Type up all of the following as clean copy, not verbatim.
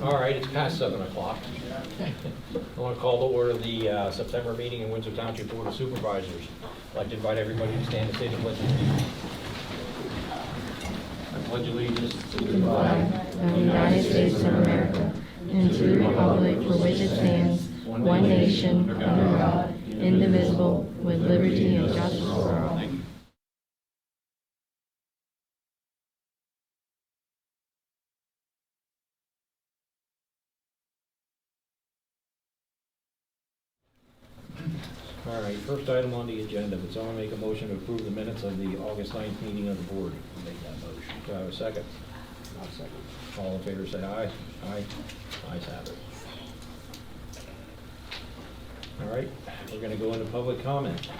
All right, it's past 7 o'clock. I want to call to order the September meeting in Windsor Township Board of Supervisors. I'd like to invite everybody to stand and say the pledge of allegiance. I pledge allegiance to the flag of the United States of America and to the republic for which it stands, one nation, under God, indivisible, with liberty and justice for all. Thank you. All right, first item on the agenda, would someone make a motion to approve the minutes of the August 9th meeting of the board? I'll make that motion. Do I have a second? I'll second. All in favor say aye. Aye. Ayes have it. All right, we're going to go into public comment.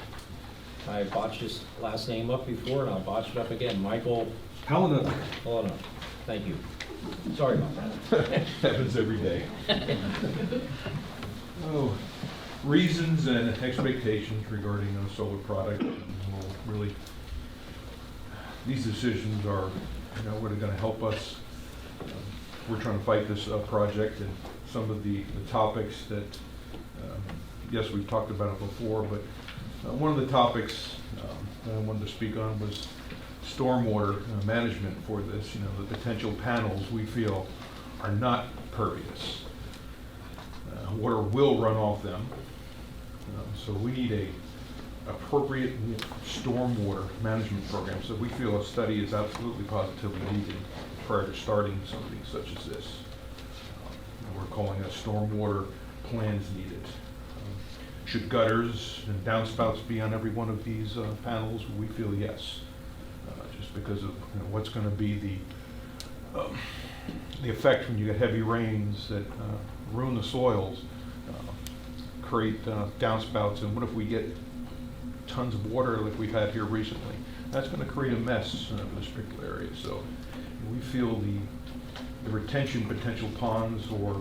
I botched his last name up before, and I'll botch it up again. Michael Helena. Helena. Thank you. Sorry about that. Happens every day. Oh, reasons and expectations regarding a solar product. Well, really, these decisions are, what are going to help us. We're trying to fight this project, and some of the topics that, yes, we've talked about it before, but one of the topics that I wanted to speak on was stormwater management for this. The potential panels we feel are not pervious. Water will run off them. So we need a appropriate stormwater management program. So we feel a study is absolutely positively needed prior to starting something such as this. We're calling it stormwater plans needed. Should gutters and downspouts be on every one of these panels? We feel yes, just because of what's going to be the effect when you get heavy rains that ruin the soils, create downspouts, and what if we get tons of water like we've had here recently? That's going to create a mess in this particular area. So we feel the retention potential ponds, or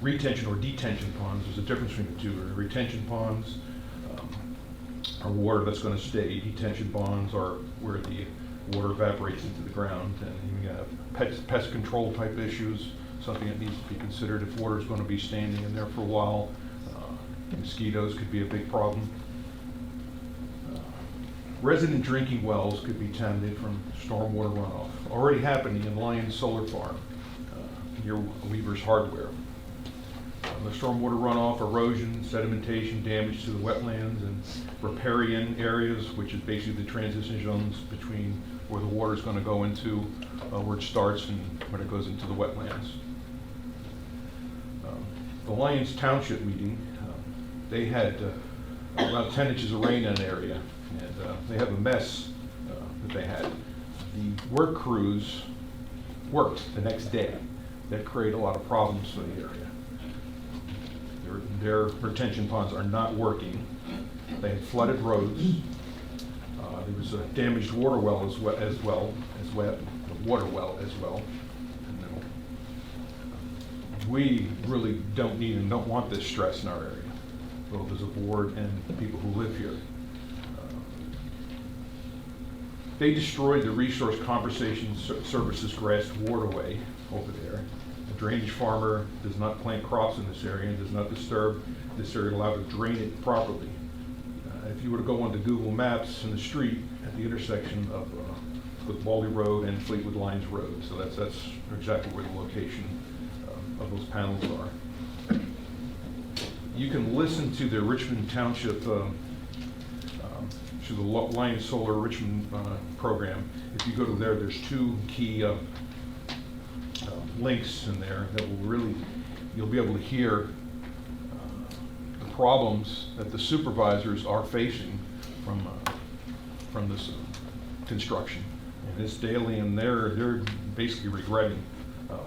retention or detention ponds, there's a difference between the two. Retention ponds are water that's going to stay. Detention ponds are where the water evaporates into the ground, and you have pest control type issues, something that needs to be considered if water is going to be standing in there for a while. Mosquitoes could be a big problem. Resident drinking wells could be contaminated from stormwater runoff. Already happening in Lyons Solar Farm near Weaver's Hardware. The stormwater runoff, erosion, sedimentation, damage to the wetlands and riparian areas, which is basically the transition zones between where the water is going to go into, where it starts and when it goes into the wetlands. The Lyons Township meeting, they had about 10 inches of rain in an area, and they have a mess that they had. The work crews worked the next day. That created a lot of problems for the area. Their retention ponds are not working. They had flooded roads. There was a damaged water well as well. We really don't need and don't want this stress in our area, both as a board and the people who live here. They destroyed the Resource Conservation Services grass waterway over there. A drainage farmer does not plant crops in this area and does not disturb this area, allowed to drain it properly. If you were to go onto Google Maps in the street at the intersection of with Baldy Road and Fleetwood Lines Road, so that's exactly where the location of those panels are. You can listen to the Richmond Township, to the Lyons Solar Richmond program. If you go to there, there's two key links in there that will really, you'll be able to hear the problems that the supervisors are facing from this construction. And it's daily, and they're basically regretting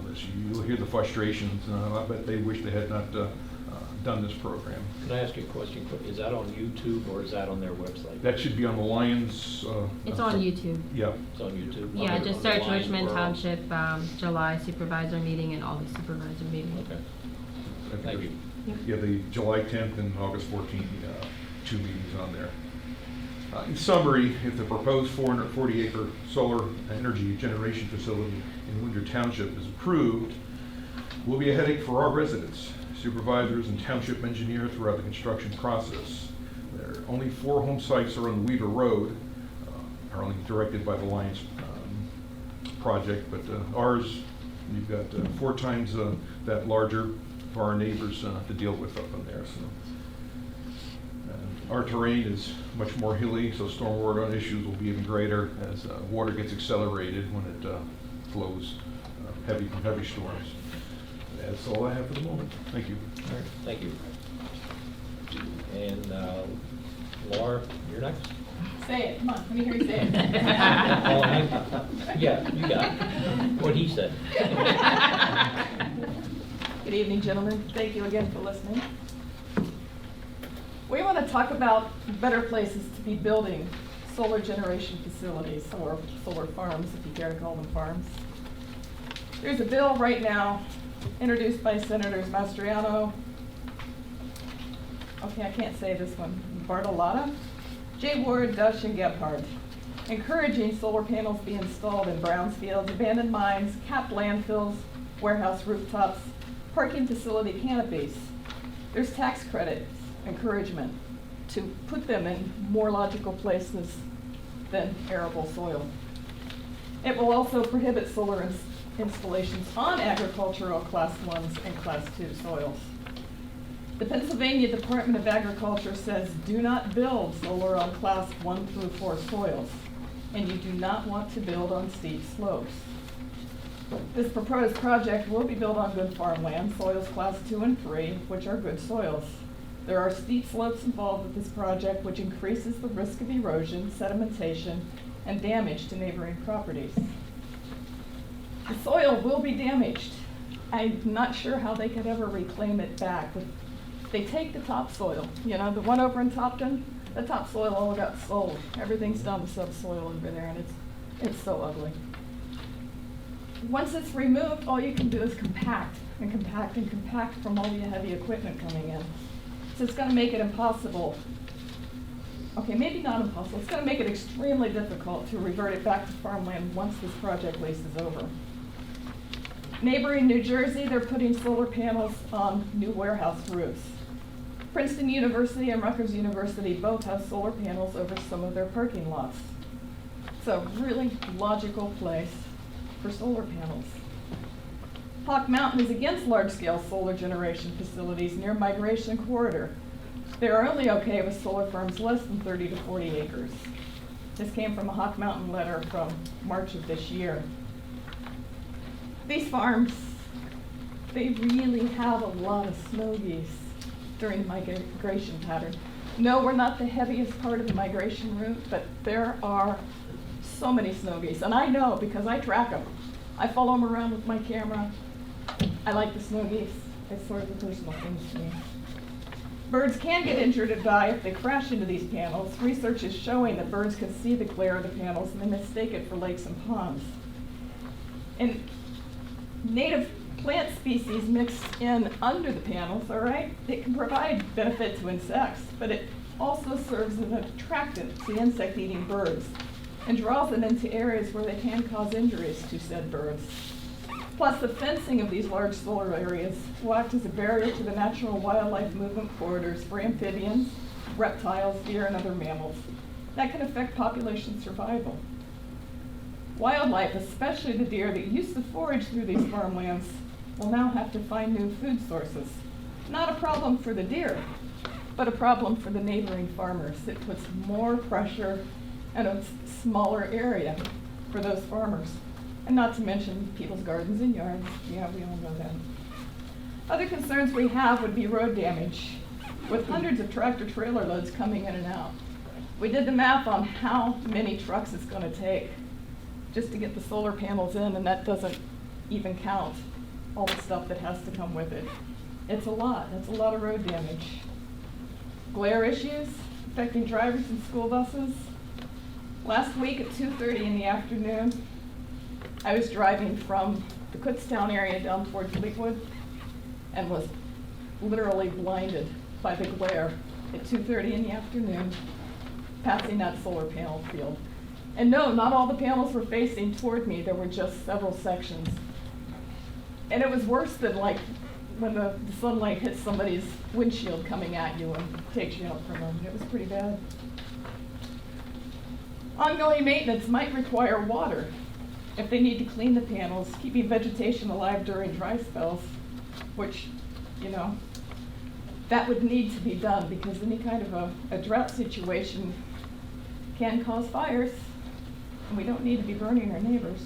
this. You'll hear the frustrations. I bet they wish they had not done this program. Can I ask you a question quick? Is that on YouTube or is that on their website? That should be on the Lyons. It's on YouTube. Yeah. It's on YouTube? Yeah, just search Lyons Richmond World. Township July Supervisor Meeting and August Supervisor Meeting. Okay. Thank you. Yeah, the July 10th and August 14th, two meetings on there. In summary, if the proposed 440-acre solar energy generation facility in Windsor Township is approved, will be a headache for our residents, supervisors, and township engineer throughout the construction process. There are only 4 home sites are on Weaver Road, are only directed by the Lions project, but ours, you've got 4 times that larger for our neighbors to deal with up in there. So our terrain is much more hilly, so stormwater issues will be even greater as water gets accelerated when it flows heavy from heavy storms. That's all I have for the moment. Thank you. All right, thank you. And Laura, you're next. Say it, come on, let me hear you say it. Yeah, you got it. What he said. Good evening, gentlemen. Thank you again for listening. We want to talk about better places to be building solar generation facilities, or solar farms, if you care to call them farms. There's a bill right now introduced by Senators Mastriano, okay, I can't say this one, Bartolotta, J. Ward, Dush, and Gebhardt, encouraging solar panels be installed in brownfields, abandoned mines, capped landfills, warehouse rooftops, parking facility canopies. There's tax credit encouragement to put them in more logical places than arable soil. It will also prohibit solar installations on agricultural Class 1s and Class 2 soils. The Pennsylvania Department of Agriculture says do not build solar on Class 1 through 4 soils, and you do not want to build on steep slopes. This proposed project will be built on good farmland, soils Class 2 and 3, which are good soils. There are steep slopes involved with this project, which increases the risk of erosion, sedimentation, and damage to neighboring properties. The soil will be damaged. I'm not sure how they could ever reclaim it back. But they take the topsoil, you know, the one over in Topton, the topsoil all got sold. Everything's down to subsoil over there, and it's so ugly. Once it's removed, all you can do is compact and compact and compact from all the heavy equipment coming in. So it's going to make it impossible. Okay, maybe not impossible. It's going to make it extremely difficult to revert it back to farmland once this project lease is over. Neighboring New Jersey, they're putting solar panels on new warehouse roofs. Princeton University and Rutgers University both have solar panels over some of their parking lots. It's a really logical place for solar panels. Hawk Mountain is against large-scale solar generation facilities near Migration Corridor. They are only okay with solar farms less than 30 to 40 acres. This came from a Hawk Mountain letter from March of this year. These farms, they really have a lot of snow geese during the migration pattern. No, we're not the heaviest part of the migration route, but there are so many snow geese. And I know because I track them. I follow them around with my camera. I like the snow geese. It's sort of a personal thing to me. Birds can get injured or die if they crash into these panels. Research is showing that birds can see the glare of the panels and they mistake it for lakes and ponds. And native plant species mixed in under the panels, all right, it can provide benefit to insects, but it also serves as an attractant to insect-eating birds and draws them into areas where they can cause injuries to said birds. Plus, the fencing of these large solar areas will act as a barrier to the natural wildlife movement corridors for amphibians, reptiles, deer, and other mammals. That can affect population survival. Wildlife, especially the deer that used to forage through these farmlands, will now have to find new food sources. Not a problem for the deer, but a problem for the neighboring farmers. It puts more pressure and a smaller area for those farmers. And not to mention people's gardens and yards. Yeah, we all know that. Other concerns we have would be road damage, with hundreds of tractor trailer loads coming in and out. We did the math on how many trucks it's going to take just to get the solar panels in, and that doesn't even count all the stuff that has to come with it. It's a lot. That's a lot of road damage. Glare issues affecting drivers and school buses. Last week at 2:30 in the afternoon, I was driving from the Kutztown area down toward Fleetwood and was literally blinded by the glare at 2:30 in the afternoon, passing that solar panel field. And no, not all the panels were facing toward me. There were just several sections. And it was worse than like when the sunlight hits somebody's windshield coming at you and takes you out for a moment. It was pretty bad. Ongoing maintenance might require water if they need to clean the panels, keeping vegetation alive during dry spells, which, you know, that would need to be done because any kind of a drought situation can cause fires, and we don't need to be burning our neighbors.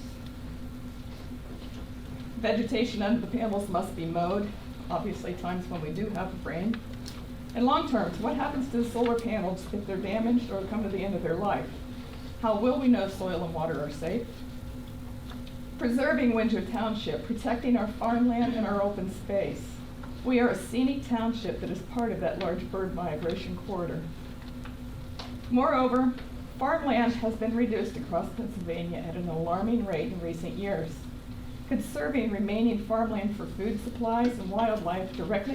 Vegetation under the panels must be mowed, obviously times when we do have rain. And long term, what happens to the solar panels if they're damaged or come to the end of their life? How will we know soil and water are safe? Preserving Windsor Township, protecting our farmland and our open space. We are a scenic township that is part of that large bird migration corridor. Moreover, farmland has been reduced across Pennsylvania at an alarming rate in recent years. Conserving remaining farmland for food supplies and wildlife directly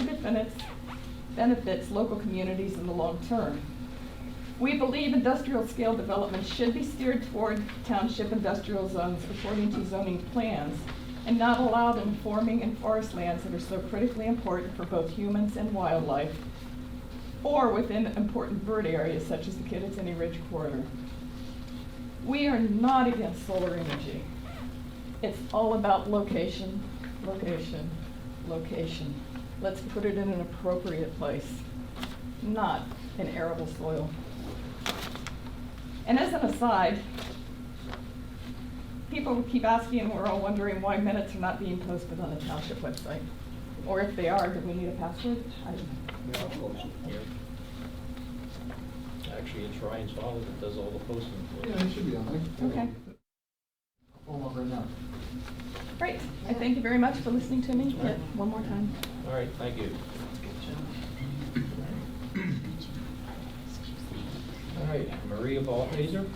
benefits local communities in the long term. We believe industrial scale development should be steered toward township industrial zones according to zoning plans and not allowed in farming and forest lands that are so critically important for both humans and wildlife, or within important bird areas such as the Kittatinny Ridge Corridor. We are not against solar energy. It's all about location, location, location. Let's put it in an appropriate place, not in arable soil. And as an aside, people keep asking, and we're all wondering why minutes are not being posted on the township website. Or if they are, do we need a password? I don't know. Here. Actually, it's Ryan's father that does all the posting for Yeah, us. it should be on there. Okay. Hold on right now. Great. I thank you very much for listening to me. All right. One more time. All right, thank you. All right, Maria Balthaser.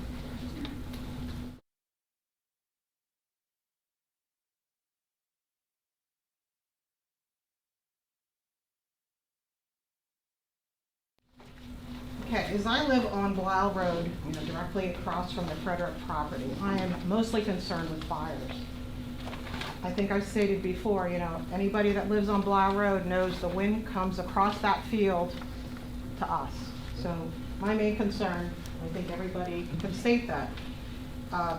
Okay, as I live on Blau Road, directly across from the Frederick property, I am mostly concerned with fires. I think I've stated before, anybody that lives on Blau Road knows the wind comes across that field to us. So my main concern, I think everybody can state that,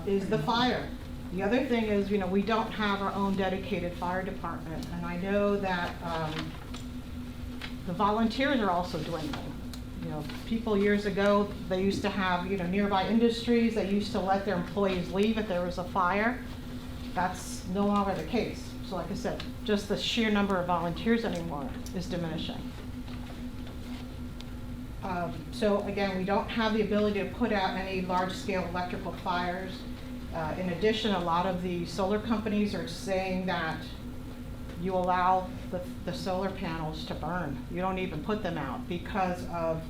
is the fire. The other thing is, we don't have our own dedicated fire department, and I know that the volunteers are also dwindling. People years ago, they used to have, nearby industries, they used to let their employees leave if there was a fire. That's no longer the case. So like I said, just the sheer number of volunteers anymore is diminishing. So again, we don't have the ability to put out any large-scale electrical fires. In addition, a lot of the solar companies are saying that you allow the solar panels to burn. You don't even put them out because of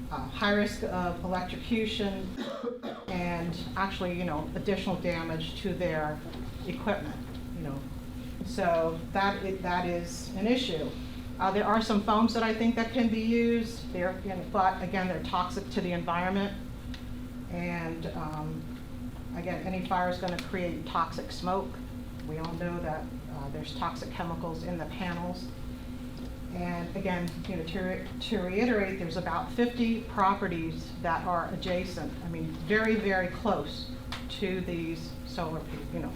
high risk of electrocution and actually, additional damage to their equipment, So that is an issue. There are some foams that I think that can be used, but again, they're toxic to the environment. And again, any fire is going to create toxic smoke. We all know that there's toxic chemicals in the panels. And again, to reiterate, there's about 50 properties that are adjacent, very, very close to these solar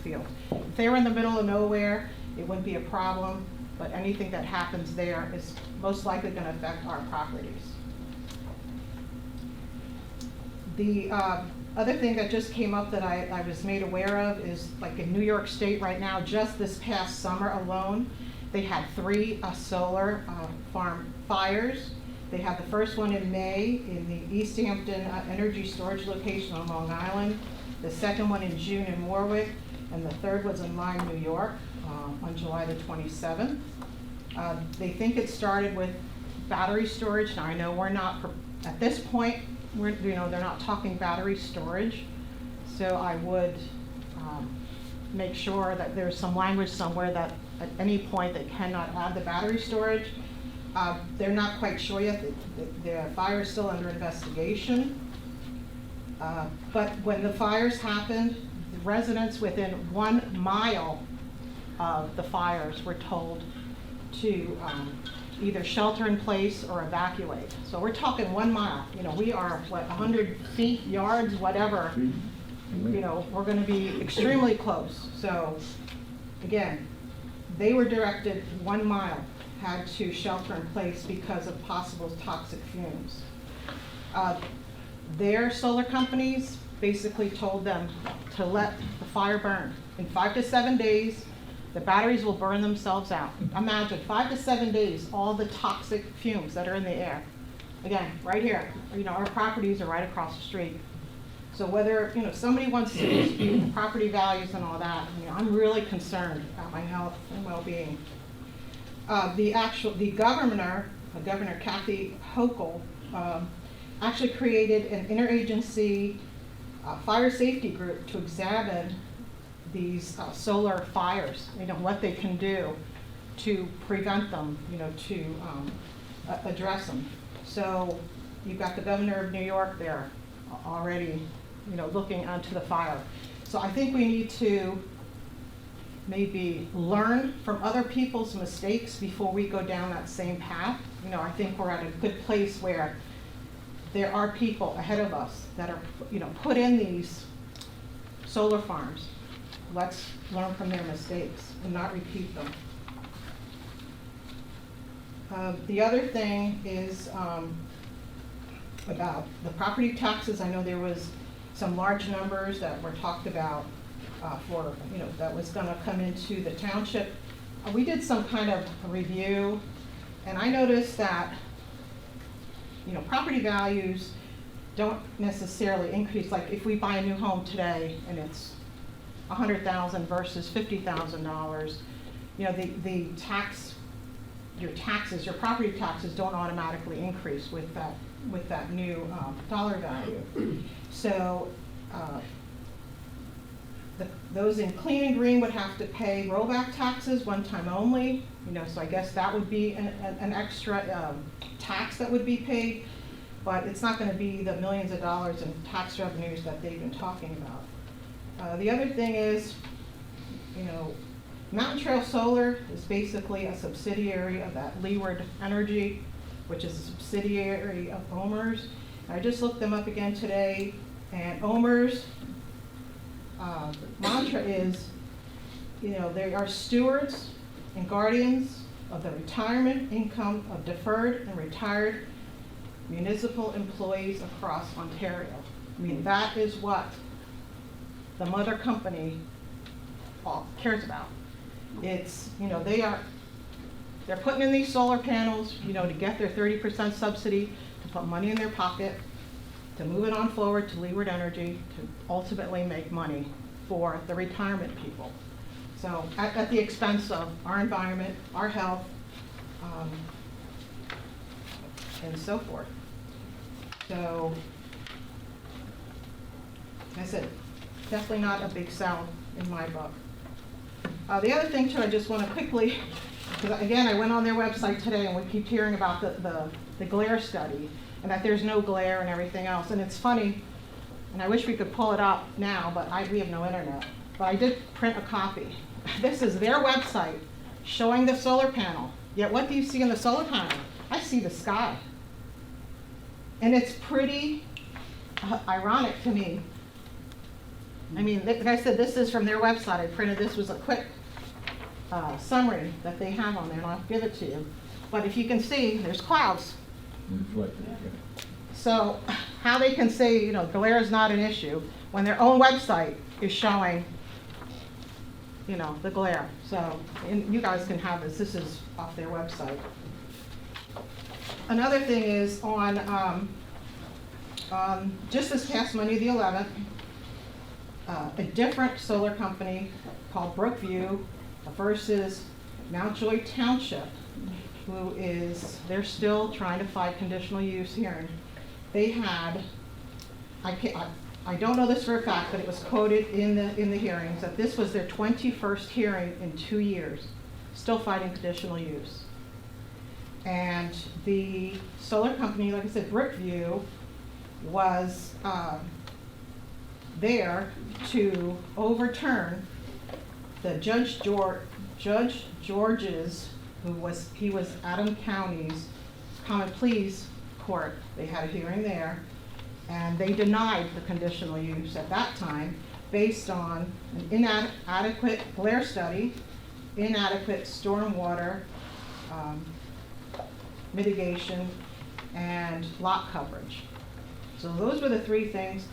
fields. If they were in the middle of nowhere, it wouldn't be a problem, but anything that happens there is most likely going to affect our properties. The other thing that just came up that I was made aware of is, like in New York State right now, just this past summer alone, they had 3 solar farm fires. They had the first one in May in the East Hampton energy storage location on Long Island, the second one in June in Warwick, and the third was in Lyme, New York on July the 27th. They think it started with battery storage. Now I know we're not, at this point, they're not talking battery storage, so I would make sure that there's some language somewhere that at any point they cannot add the battery storage. They're not quite sure yet. The fire is still under investigation. But when the fires happened, the residents within 1 mile of the fires were told to either shelter in place or evacuate. So we're talking 1 mile. You know, we are, what, 100 feet, yards, whatever. You know, we're going to be extremely close. So again, they were directed 1 mile, had to shelter in place because of possible toxic fumes. Their solar companies basically told them to let the fire burn. In 5 to 7 days, the batteries will burn themselves out. Imagine 5 to 7 days, all the toxic fumes that are in the air. Again, right here, you know, our properties are right across the street. So whether, you know, somebody wants to dispute the property values and all that, you know, I'm really concerned about my health and well-being. The governor, Governor Kathy Hochul, actually created an interagency fire safety group to examine these solar fires, you know, what they can do to prevent them, you know, to address them. So you've got the governor of New York there already, you know, looking onto the fire. So I think we need to maybe learn from other people's mistakes before we go down that same path. You know, I think we're at a good place where there are people ahead of us that are, you know, put in these solar farms. Let's learn from their mistakes and not repeat them. The other thing is about the property taxes. I know there was some large numbers that were talked about for, you know, that was going to come into the township. We did some kind of a review, and I noticed that, you know, property values don't necessarily increase. Like if we buy a new home today and it's $100,000 versus $50,000, you know, the tax, your property taxes don't automatically increase with that new dollar value. So those in clean and green would have to pay rollback taxes one time only. You know, so I guess that would be an extra tax that would be paid, but it's not going to be the millions of dollars in tax revenues that they've been talking about. The other thing is, you know, Mountain Trail Solar is basically a subsidiary of that Leeward Energy, which is a subsidiary of Omers. I just looked them up again today, and Omers' mantra is, you know, they are stewards and guardians of the retirement income of deferred and retired municipal employees across Ontario. I mean, that is what the mother company cares about. It's, you know, they're putting in these solar panels, you know, to get their 30% subsidy, to put money in their pocket, to move it on forward to Leeward Energy, to ultimately make money for the retirement people. So at the expense of our environment, our health, and so forth. So, like I said, definitely not a big sell in my book. The other thing too, I just want to quickly, because again, I went on their website today and we keep hearing about the glare study and that there's no glare and everything else. And it's funny, and I wish we could pull it up now, but we have no internet. But I did print a copy. This is their website showing the solar panel. Yet what do you see in the solar panel? I see the sky. And it's pretty ironic to me. I mean, like I said, this is from their website. I printed, this was a quick summary that they have on there, and I'll give it to you. But if you can see, there's clouds. So how they can say, you know, glare is not an issue when their own website is showing, you know, the glare. So, and you guys can have this. This is off their website. Another thing is on just this past Monday the 11th, a different solar company called Brookview versus Mountjoy Township, who is, they're still trying to fight conditional use hearing. They had, I don't know this for a fact, but it was quoted in the hearings that this was their 21st hearing in 2 years, still fighting conditional use. And the solar company, like I said, Brookview, was there to overturn the Judge Judge George's, he was Adam County's common pleas court. They had a hearing there, and they denied the conditional use at that time based on an inadequate glare study, inadequate stormwater mitigation, and lot coverage. So those were the three things.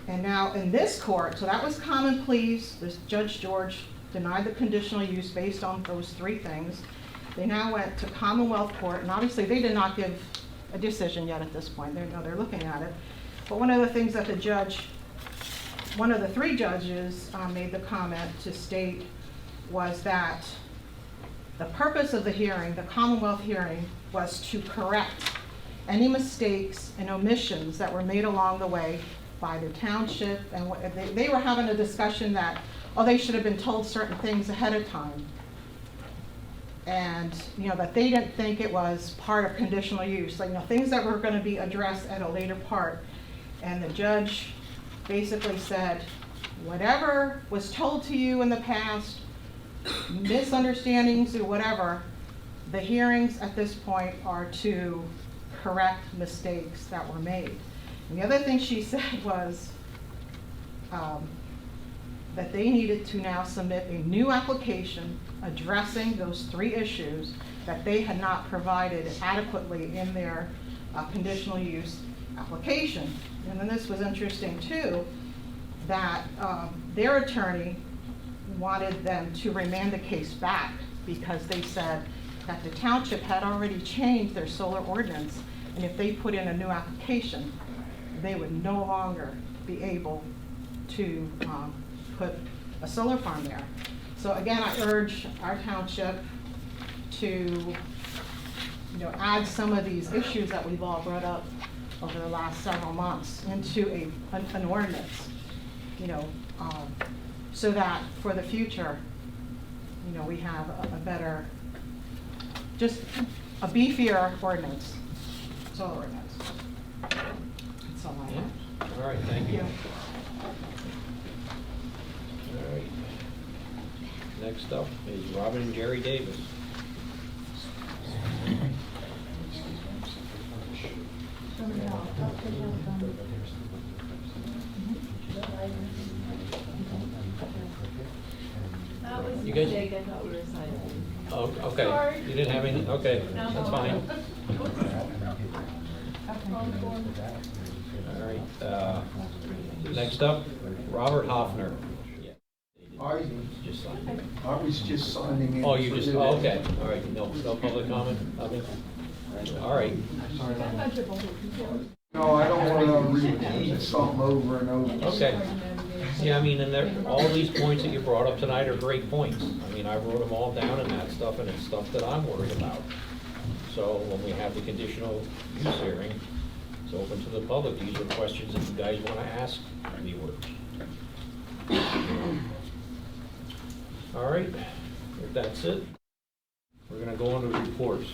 And now in this court, so that was common pleas, this Judge George denied the conditional use based on those three things. They now went to Commonwealth Court, and obviously they did not give a decision yet at this point. They're looking at it. But one of the things that one of the three judges made the comment to state was that the purpose of the hearing, the Commonwealth hearing, was to correct any mistakes and omissions that were made along the way by the township. And they were having a discussion that, oh, they should have been told certain things ahead of time. And, that they didn't think it was part of conditional use, like, things that were going to be addressed at a later part. And the judge basically said, whatever was told to you in the past, misunderstandings or whatever, the hearings at this point are to correct mistakes that were made. And the other thing she said was that they needed to now submit a new application addressing those three issues that they had not provided adequately in their conditional use application. And then this was interesting too, that their attorney wanted them to remand the case back because they said that the township had already changed their solar ordinance, and if they put in a new application, they would no longer be able to put a solar farm there. So again, I urge our township to add some of these issues that we've all brought up over the last several months into an ordinance, so that for the future, we have a better, just a beefier ordinance, solar ordinance. That's all I have. All right, thank you. Yeah. All right. Next up is Robin and Jerry Davis. That was a You guys- mistake, I thought we were signing. Oh, okay. Sorry. You didn't have any, okay, that's fine. All right, next up, Robert Hoffner. Just sign. I was just signing in. Oh, you for just, the- oh, okay, all right, no public comment, nothing? All right, No, I don't want to repeat something over and over. okay. Yeah, I mean, and there, all these points that you brought up tonight are great points. I mean, I wrote them all down in that stuff, and it's stuff that I'm worried about. So when we have the conditional use hearing, it's open to the public. These are questions that you guys want to ask viewers. All right, if that's it, we're gonna go on to reports,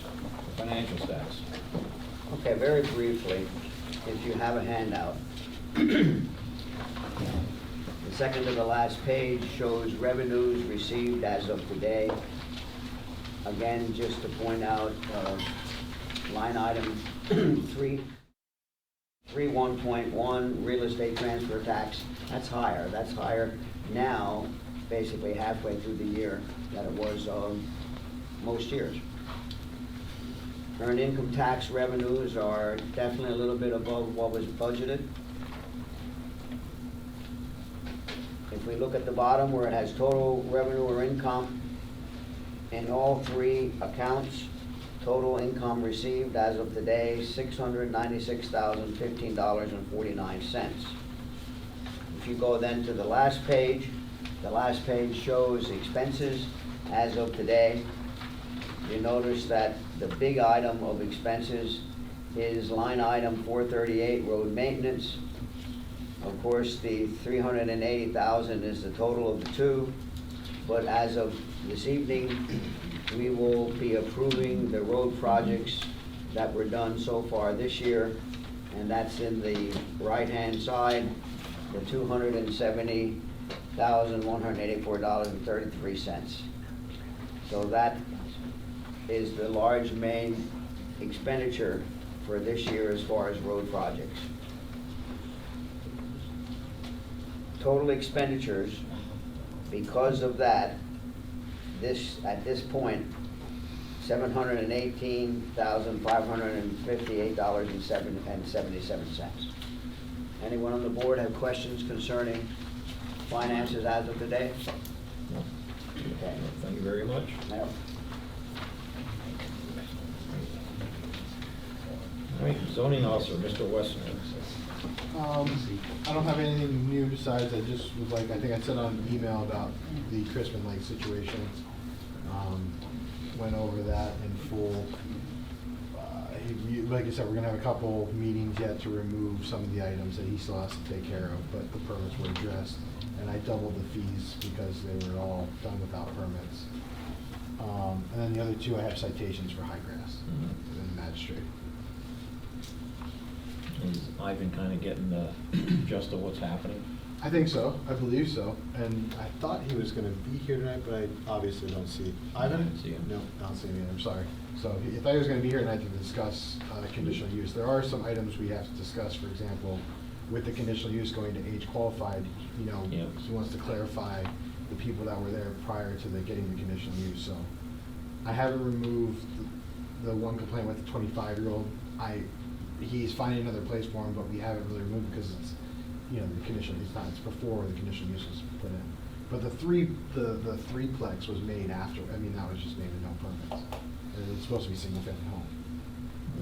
financial status. Okay, very briefly, if you have a handout. The second to the last page shows revenues received as of today. Again, just to point out, line item 3.1.1, real estate transfer tax, that's higher. That's higher now, basically halfway through the year, than it was most years. Earned income tax revenues are definitely a little bit above what was budgeted. If we look at the bottom where it has total revenue or income, in all three accounts, total income received as of today, $696,015.49. If you go then to the last page shows expenses as of today. You notice that the big item of expenses is line item 438, road maintenance. Of course, the $380,000 is the total of the two, but as of this evening, we will be approving the road projects that were done so far this year, and that's in the right-hand side, the $270,184.33. So that is the large main expenditure for this year as far as road projects. Total expenditures, because of that, at this point, $718,558.77. Anyone on the board have questions concerning finances as of today? No. Okay. Thank you very much. No. All right, zoning officer, Mr. Westner. I don't have anything new besides, I just was like, I think I said on email about the Crispin Lake situation. Went over that in full. Like I said, we're gonna have a couple meetings yet to remove some of the items that he still has to take care of, but the permits were addressed. And I doubled the fees because they were all done without permits. And then the other two, I have citations for high grass and the magistrate. Is Ivan kind of getting the gist of what's happening? I think so, I believe so, and I thought he was gonna be here tonight, but I obviously don't see Ivan? I don't see him. No, I don't see him either, I'm sorry. So I thought he was gonna be here tonight to discuss conditional use. There are some items we have to discuss, for example, with the conditional use going to age qualified, you know, Yeah. he wants to clarify the people that were there prior to getting the conditional use, so. I haven't removed the one complaint with the 25-year-old. He's finding another place for him, but we haven't really removed because it's, you know, the condition, it's before the conditional use was put in. But the threeplex was made after, I mean, that was just made with no permits. And it's supposed to be single-family home.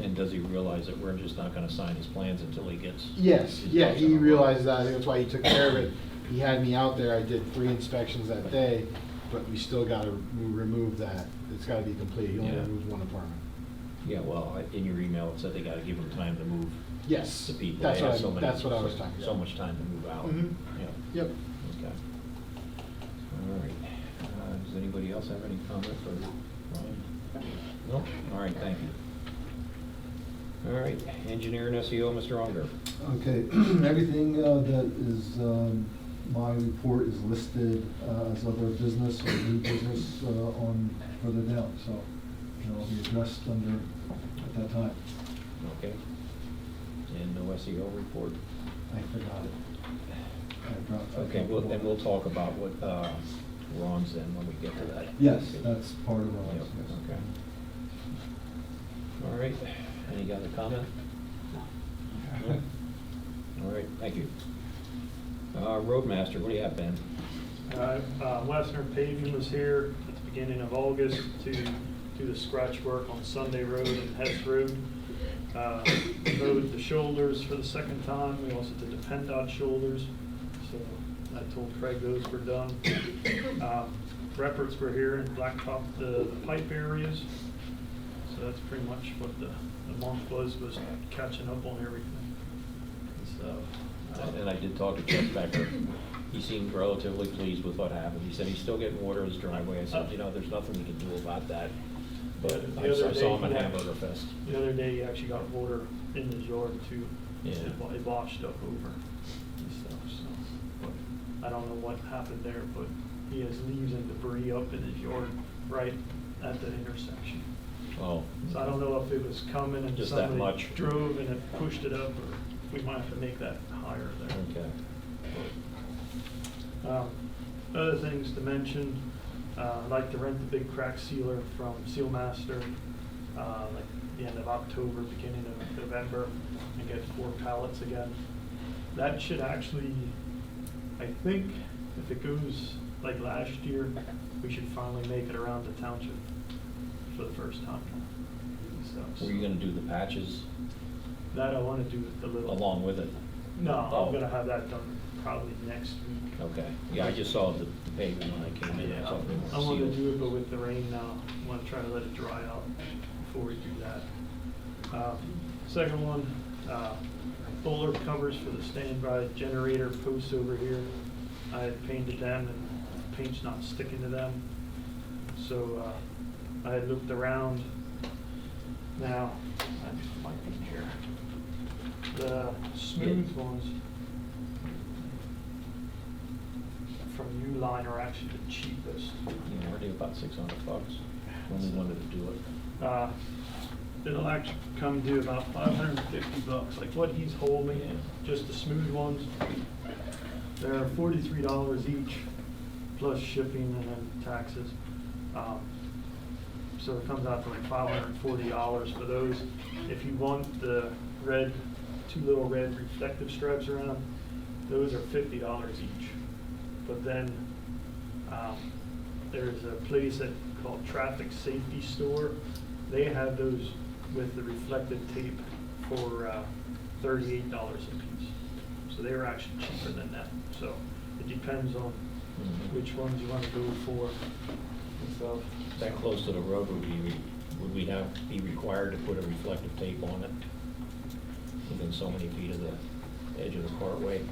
And does he realize that we're just not gonna sign his plans until he gets? Yes, his yeah, ducks he in a row? realized that, I think that's why he took care of it. He had me out there, I did 3 inspections that day, but we still gotta remove that. It's gotta be complete, he only Yeah. removed one apartment. Yeah, well, in your email, it said they gotta give him time to move Yes, the people. that's They have what so many- that's what I was talking about. So much time to move out. Mhm. Yeah, Yep. okay. All right. Does anybody else have any comment for Ryan? No? All right, thank you. All right, engineer and SEO, Mr. Unger. Okay, everything that is, my report is listed as other business or new business on further down, so it'll be addressed under, at that time. Okay. And no SEO report? I forgot it. I dropped that. Okay, well, and we'll talk about what Ron's in when we get to that. Yes, that's part of Yep, it, yes. okay. All right, any other comment? No? All right, thank you. Roadmaster, what do you have, Ben? Western Paving was here at the beginning of August to do the scratch work on Sunday Road and Hess Road. Mowed the shoulders for the second time. We also did the PennDOT shoulders. So I told Craig those were done. Reports were here and blacktop the pipe areas. So that's pretty much what the month was catching up on everything. So. And I did talk to Jeff Becker. He seemed relatively pleased with what happened. He said he's still getting water in his driveway. I said, you know, there's nothing we can do about that. But The I other saw him day, at he Hamburger Fest. The other day, he actually got water in his yard too. Yeah. It washed up over and stuff, so. But I don't know what happened there, but he has leaves and debris up in his yard right at the intersection. Oh. So I don't know if it was coming and Just that somebody much. drove and it pushed it up, or we might have to make that higher there. Okay. Other things to mention, I'd like to rent the big crack sealer from Sealmaster, like the end of October, beginning of November, and get 4 pallets again. That should actually, I think, if it goes like last year, we should finally make it around the township for the first time. So, Were you gonna do the patches that I want to do with the little. along with it? No, Oh. I'm gonna have that done probably next week. Okay. Yeah, I just saw the pavement when I came in. Yeah, Something I want to sealed. do it, but with the rain now, I want to try to let it dry out before we do that. Second one, solar covers for the standby generator posts over here. I had painted them and paint's not sticking to them. So I had looked around. Now, I might be here. The smooth ones. from Uline are actually the cheapest. You know, we're about $600 when we wanted to do it. It'll actually come to about $550. Like what he's holding, just the smooth ones, they're $43 each, plus shipping and then taxes. So it comes out to like $540 for those. If you want the red, two little red reflective stripes around them, those are $50 each. But then there's a place called Traffic Safety Store. They have those with the reflective tape for $38 a piece. So they were actually cheaper than that. So it depends on which ones you want to go for and stuff. That close to the road, would we be required to put a reflective tape on it within so many feet of the edge of the cartway?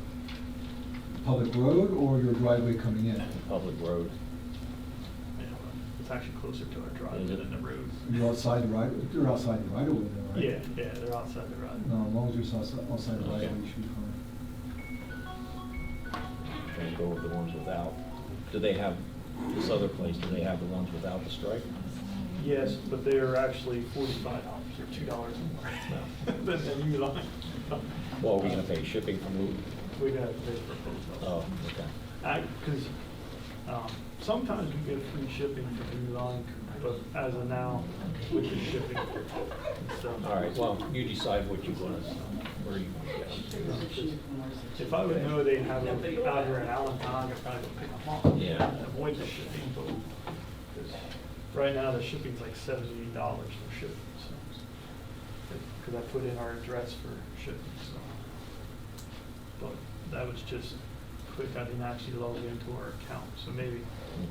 Public road or your driveway coming in? Public road. Yeah, it's actually closer to our driveway Is it? than the road. You're outside the right, you're outside the right of way though, Yeah, right? yeah, they're outside the road. No, as long as you're outside the right Okay. of way, you should be fine. And go with the ones without. Do they have, this other place, do they have the ones without the stripe? Yes, but they are actually $45 or $2 more than Uline. Well, are we gonna pay shipping from Luton? We gotta pay for both of them. Oh, okay. Because sometimes we get free shipping from Uline, but as of now, with the shipping and stuff. All right, well, you decide what you want, where you want to get them. If I would know they have them out here in Allentown, I'd probably go pick them up. Yeah. Avoid the shipping, but 'cause right now the shipping's like $78 for shipping, so. Because I put in our address for shipping, so. But that was just quick, I didn't actually log into our account, so maybe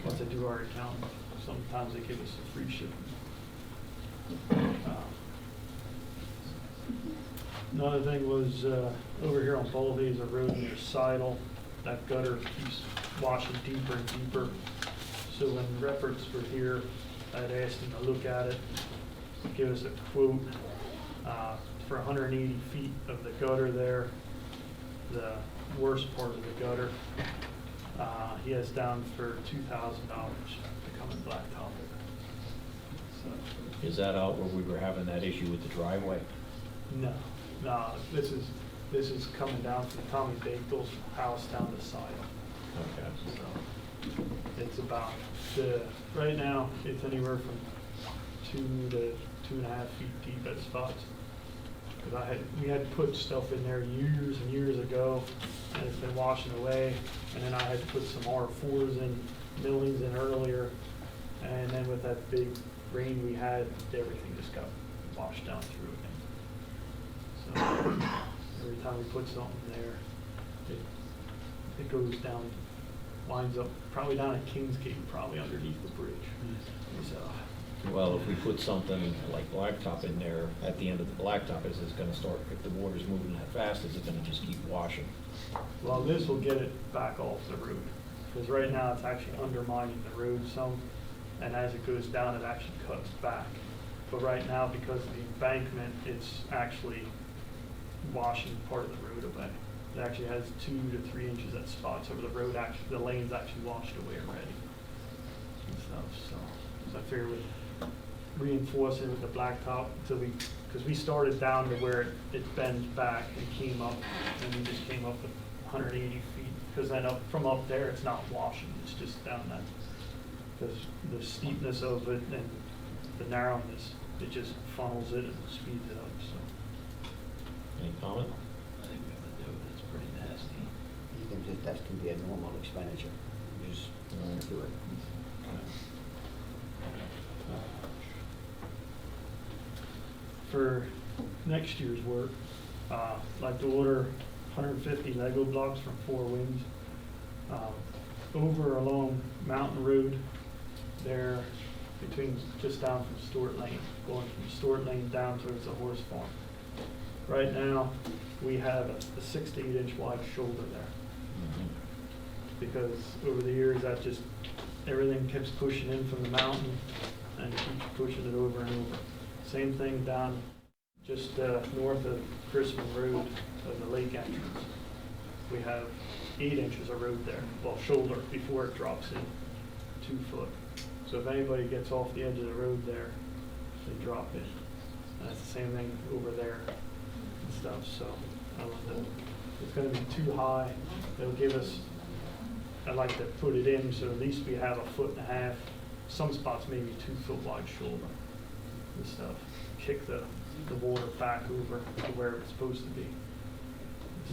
once I do our account, sometimes they give us a free shipping. Another thing was, over here on Balday's, a road near Seidel, that gutter keeps washing deeper and deeper. So when reference were here, I'd asked him to look at it, give us a quote, for 180 feet of the gutter there, the worst part of the gutter. He has down for $2,000 to come and blacktop it. So, Is that out where we were having that issue with the driveway? no, this is coming down from Tommy Bakel's house down to Seidel. Okay. So it's about right now it's anywhere from 2 to 2.5 feet deep at spots. Because we had put stuff in there years and years ago, and it's been washing away. And then I had to put some R4s and millings in earlier, and then with that big rain we had, everything just got washed down through again. So every time we put something there, it goes down, winds up probably down at Kingsgate, probably underneath the bridge. So. Well, if we put something like blacktop in there, at the end of the blacktop, is it gonna start, if the water's moving that fast, is it gonna just keep washing? Well, this will get it back off the road, because right now it's actually undermining the road some, and as it goes down, it actually cuts back. But right now, because of the embankment, it's actually washing part of the road away. It actually has 2 to 3 inches at spots over the road, actually, the lane's actually washed away already and stuff, so I figured we'd reinforce it with the blacktop until because we started down to where it bends back and came up, and we just came up with 180 feet, because then from up there, it's not washing, it's just down that, because the steepness of it and the narrowness, it just funnels it and speeds it up, so. Any comment? I think we have to do it, it's pretty nasty. You think that can be a normal expenditure, you just do it. For next year's work, I'd like to order 150 Lego blocks from Four Winds. Over along Mountain Road, there between, just down from Stewart Lane, going from Stewart Lane down towards the horse farm. Right now, we have a 6 to 8 inch wide shoulder there. Because over the years, everything keeps pushing in from the mountain and it keeps pushing it over and over. Same thing down just north of Chrisman Road of the lake entrance. We have 8 inches of road there, well, shoulder, before it drops in 2 foot. So if anybody gets off the edge of the road there, they drop it. And that's the same thing over there and stuff, so I don't know. It's gonna be too high. It'll give us, I'd like to put it in so at least we have 1.5 feet, some spots maybe 2 foot wide shoulder and stuff. Kick the water back over to where it's supposed to be.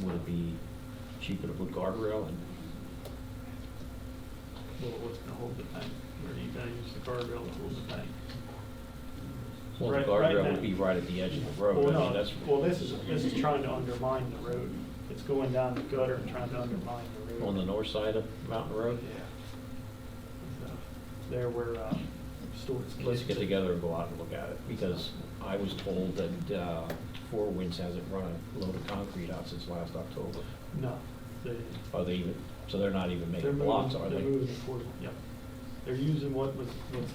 Would it be cheaper to put guardrail in? Well, what's gonna hold the bank? Where are you gonna use the guardrail to hold the bank? Well, the Right guardrail now- would be right at the edge of the road. Well, I mean, no, that's well, this is trying to undermine the road. It's going down the gutter and trying to undermine the road. on the north side of Mountain Road. Yeah. So, there where, Stewart's. Let's kids- get together and go out and look at it, because I was told that Four Winds hasn't run a load of concrete out since last October. No, they, Are they even, so they're not even they're making moving, blocks, are they're they? moving forward, yep. They're using what's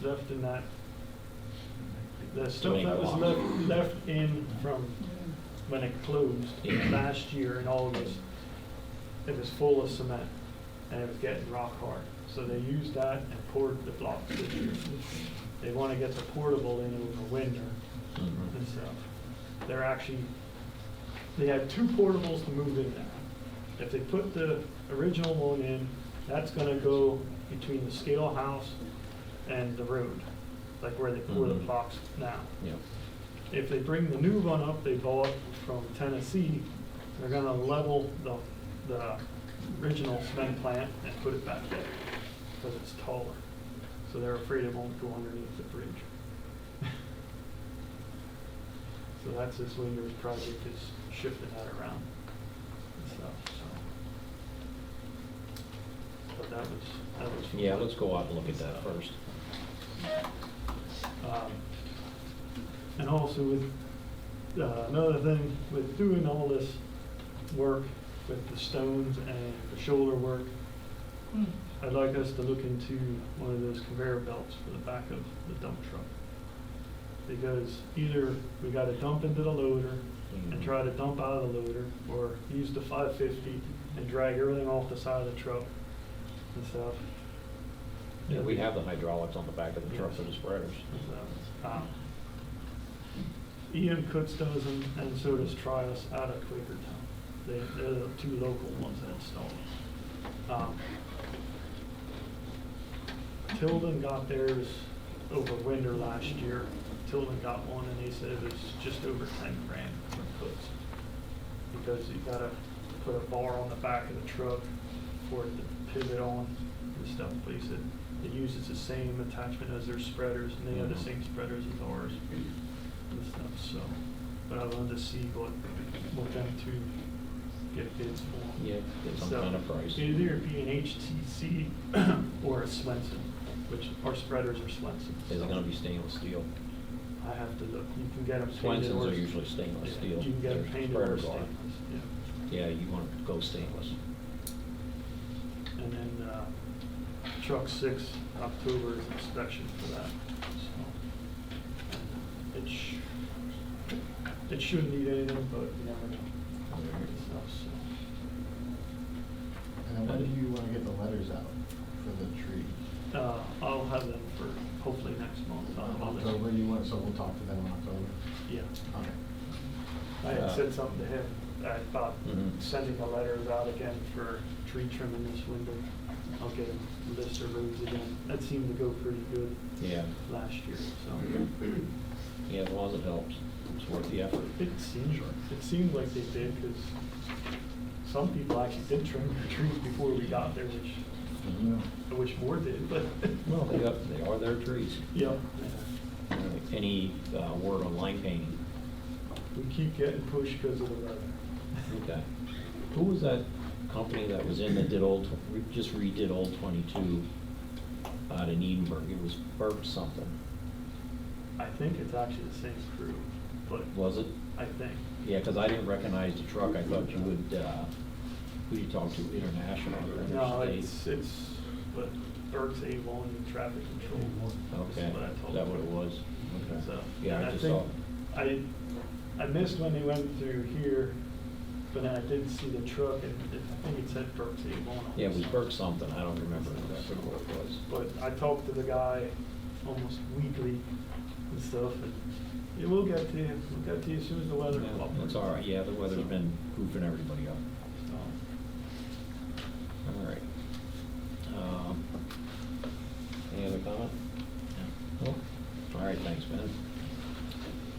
left in that, the stuff make that was blocks. left in from when it closed Yeah. last year in August. It was full of cement and it was getting rock hard. So they used that and poured the blocks this year. They want to get the portable in over winter Mhm. and stuff. They're actually, they had 2 portables to move in there. If they put the original one in, that's gonna go between the scale house and the road, like where they pour the Mhm. blocks now. Yeah. If they bring the new one up they bought from Tennessee, they're gonna level the original cement plant and put it back there, because it's taller. So they're afraid it won't go underneath the bridge. So that's this Windsor project is shifting that around and stuff, so. But that was. Yeah, let's go out and look at that first. And also with, another thing, with doing all this work with the stones and the shoulder work, I'd like us to look into one of those conveyor belts for the back of the dump truck. Because either we gotta dump into the loader and try to dump out of the loader, or use the 550 and drag everything off the side of the truck and stuff. Yeah, we have the hydraulics on the back of the truck for the spreaders. So, Ian Coots does them, and so does Trius out of Quakertown. They're the 2 local ones that install them. Tilden got theirs over winter last year. Tilden got one, and they said it was just over 10 grand from Coots. Because you gotta put a bar on the back of the truck for it to pivot on and stuff, place it. It uses the same attachment as their spreaders, and they have the same spreaders as ours and stuff, so. But I wanted to see what them 2 get bids for. Yeah, get some So, kind of price. Either be an HTC or a Swenson, which our spreaders are Swensons. Is it gonna be stainless steel? I have to look, you can get them painted. Swensons or- are usually stainless Yeah, steel. You can get them Their painted or spreaders are. stainless, yeah. Yeah, you want to go stainless. And then, truck 6, October is inspection for that, so. It shouldn't need anything, but you never know. Stuff, so. And then when do you wanna get the letters out for the tree? I'll have them for hopefully next month. October, you want, so we'll talk to them in October? Yeah. Okay. I had said something to him about Mhm. sending the letters out again for tree trimming this winter. I'll get a list of roads again. That seemed to go pretty good Yeah. last year, so. Yeah, as long as it helps, it's worth the effort. It seemed like they did, because some people actually did trim their trees before we got there, which Mhm. I wish more did, but. Well, they are their trees. Yeah. Any word on line painting? We keep getting pushed because of the weather. Okay. Who was that company that was in that did just redid Old 22 out in Edinburgh? It was Berks something. I think it's actually the same crew, but Was it? I think. Yeah, because I didn't recognize the truck. I thought you would, who you talk to, International or No, Interstate? it's, but Berks A1 traffic control. Okay, Is what I told is that what her. it was? Okay. So, Yeah, and I just think saw. I missed when they went through here but then I did see the truck, and I think it said Berks Avon. Yeah, it was Berks something, I don't remember exactly what it was. But I talked to the guy almost weekly and stuff, and yeah, we'll get to you, as soon as the weather Yeah, cooperates. that's all right, yeah, the weather's been goofing everybody up. So, All right. Any other comment? No? All right, thanks, Ben.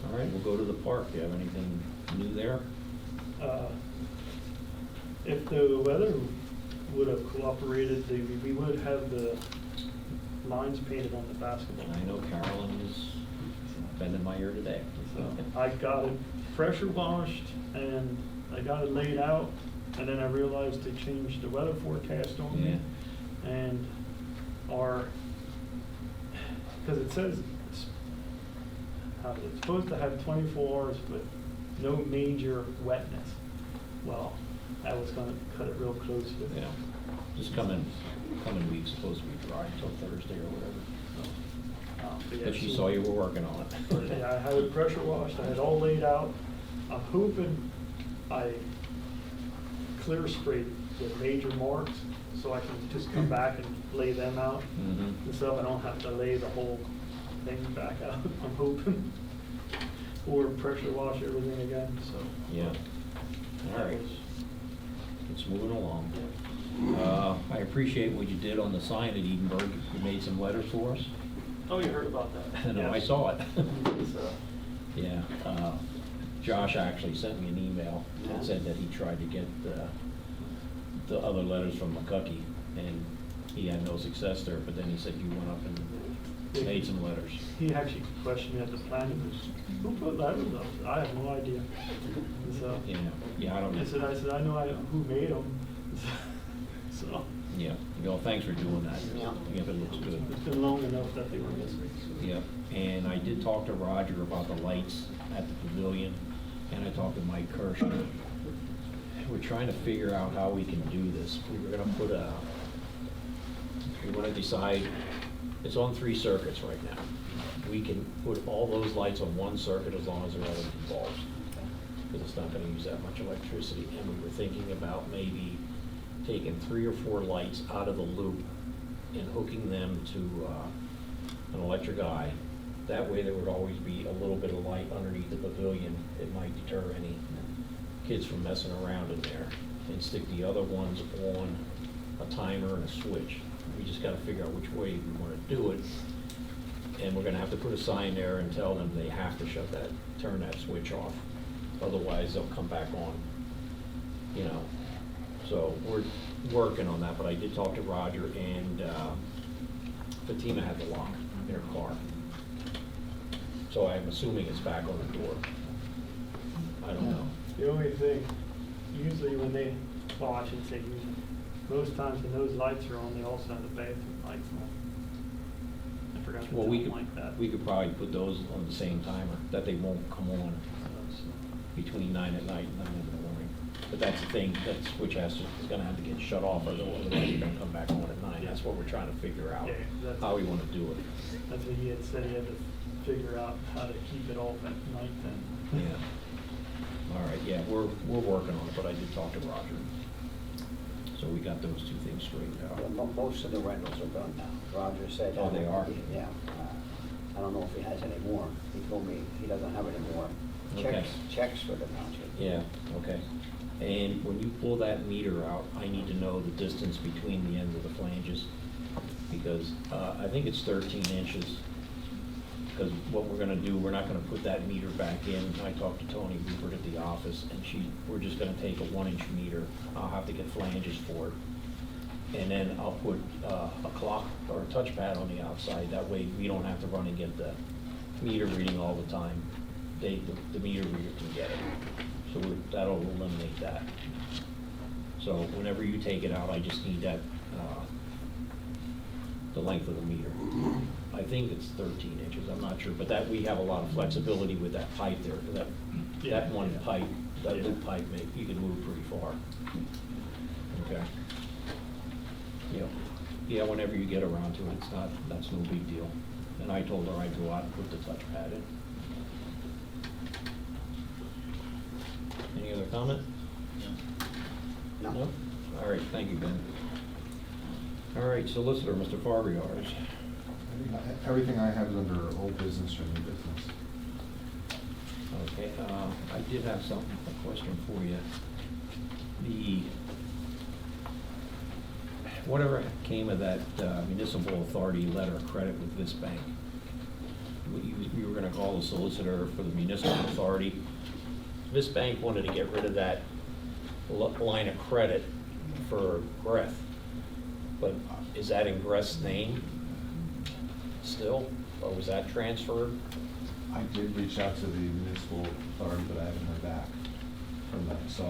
All right, we'll go to the park. Do you have anything new there? If the weather would have cooperated, we would have the lines painted on the basketball. I know Carolyn is bending my ear today. So I got it pressure washed and I got it laid out, and then I realized they changed the weather forecast on me. And because it says it's supposed to have 24 hours with no major wetness. Well, I was gonna cut it real close with Yeah, just coming week's supposed to be dry until Thursday or whatever. But she saw you were working on it. Yeah, I had it pressure washed, I had it all laid out. I'm hoping I clear sprayed the major marks, so I can just come back and lay them out Mhm. and stuff. I don't have to lay the whole thing back out, I'm hoping. Or pressure wash everything again, so. Yeah. All right, it's moving along. I appreciate what you did on the sign at Edenburg. You made some letters for us. Oh, you heard about that? I know, I Yes. saw it. So, Yeah, Josh actually sent me an email and said that he tried to get the other letters from McCuckey, and he had no success there, but then he said you went up and made some letters. He actually questioned me at the planning, who put letters up? I have no idea. And so, Yeah, I don't know. I said, I know who made them. So, Yeah, thanks for doing that. Yeah. Yeah, it looks good. it's been long enough that they were missing. Yeah, and I did talk to Roger about the lights at the pavilion, and I talked to Mike Kirsch. We're trying to figure out how we can do this. We were gonna we wanna decide, it's on 3 circuits right now. We can put all those lights on 1 circuit as long as they're LED bulbs, because it's not gonna use that much electricity. And we were thinking about maybe taking 3 or 4 lights out of the loop and hooking them to an electric eye. That way there would always be a little bit of light underneath the pavilion. It might deter any kids from messing around in there. And stick the other ones on a timer and a switch. We just gotta figure out which way we wanna do it. And we're gonna have to put a sign there and tell them they have to turn that switch off. Otherwise, they'll come back on, So we're working on that, but I did talk to Roger, and Fatima had the lock in her car. So I'm assuming it's back on the door. I don't know. The only thing, usually when I shouldn't say usually, most times when those lights are on, they also have the bathroom lights on. I forgot to Well, tell we them could, like that. we could probably put those on the same timer, that they won't come on between 9 at night and 9 in the morning. But that's the thing, that switch is gonna have to get shut off, or otherwise it's gonna come back on at 9. That's what we're trying to figure out, Yeah, that's- how we wanna do it. That's what he had said, he had to figure out how to keep it off at night then. Yeah. All right, yeah, we're working on it, but I did talk to Roger. So we got those 2 things straightened out. Most of the rentals are done now. Roger said. Oh, they are? Yeah. I don't know if he has any more. He told me he doesn't have any more Okay. checks for the township. Yeah, okay. And when you pull that meter out, I need to know the distance between the ends of the flanges, because I think it's 13 inches. Because what we're gonna do, we're not gonna put that meter back in. I talked to Tony Rupert at the office, and we're just gonna take a 1-inch meter. I'll have to get flanges for it. And then I'll put a clock or a touchpad on the outside. That way we don't have to run and get the meter reading all the time. The meter reader can get it. So that'll eliminate that. So whenever you take it out, I just need that, the length of the meter. I think it's 13 inches, I'm not sure, but we have a lot of flexibility with that pipe there. That one pipe, that loop pipe, you can move pretty far. Okay. Yeah, whenever you get around to it, that's no big deal. And I told her I'd go out and put the touchpad in. Any other comment? No. No? All right, thank you, Ben. All right, solicitor, Mr. Farbiarz. Everything I have is under old business or new business. Okay, I did have something, a question for you. Whatever came of that municipal authority letter of credit with this bank? You were gonna call the solicitor for the municipal authority. This bank wanted to get rid of that line of credit for Greth, but is that in Greth's name still, or was that transferred? I did reach out to the municipal authority, but I haven't heard back from them, so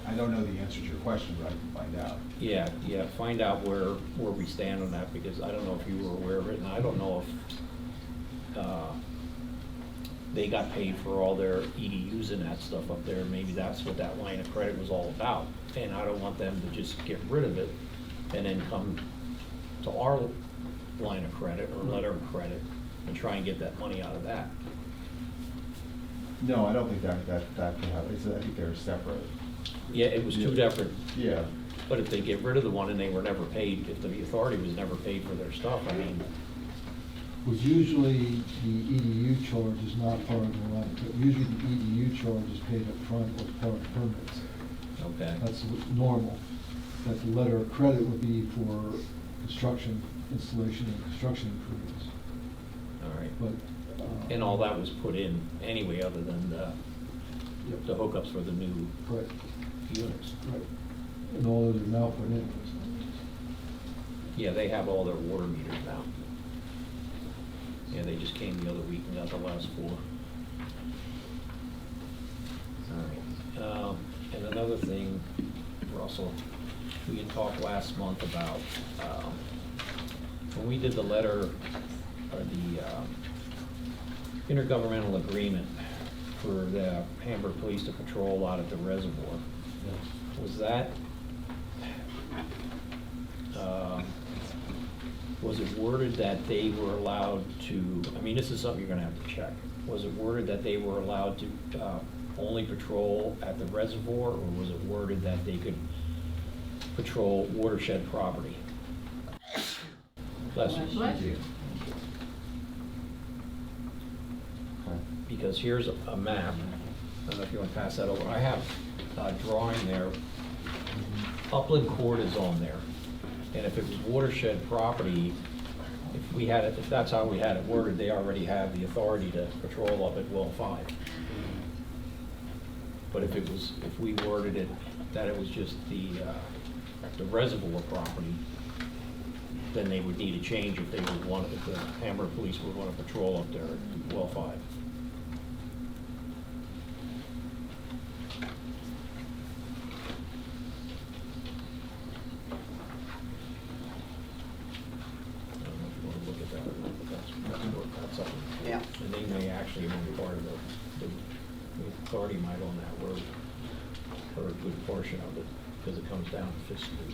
I don't know the answer to your question, but I can find out. Yeah, find out where we stand on that, because I don't know if you were aware of it, and I don't know if they got paid for all their EDUs and that stuff up there. Maybe that's what that line of credit was all about, and I don't want them to just get rid of it and then come to our line of credit or letter of credit and try and get that money out of that. No, I don't think that can happen. I think they're separate. Yeah, it was two different. Yeah. But if they get rid of the one and they were never paid, if the authority was never paid for their stuff, I mean. Was usually the EDU charge is not part of the line, but usually the EDU charge is paid up front as part of permits. Okay. That's normal. That the letter of credit would be for construction, installation and construction improvements. All right. But. And all that was put in anyway, other than Yep. the hookups for the new Right. units. Right. And all those are now put in. Yeah, they have all their water meters now. Yeah, they just came the other week and got the last 4. All right. And another thing, Russell, we had talked last month about, when we did the letter, or the intergovernmental agreement for the Hamburg Police to patrol out at the reservoir. Was that, was it worded that they were allowed to, I mean, this is something you're gonna have to check. Was it worded that they were allowed to only patrol at the reservoir, or was it worded that they could patrol watershed property? Bless you. Bless you. Okay. Because here's a map, I don't know if you want to pass that over. I have a drawing there. Upland Court is on there. And if it was watershed property, if we had it, if that's how we had it worded, they already have the authority to patrol up at well 5. But if it was, if we worded it that it was just the reservoir property, then they would need a change if they would want, if the Hamburg Police would want to patrol up there at well 5. That's something. Yeah. And they may actually own part of the authority might own that road, or a good portion of it, because it comes down to 5th Street.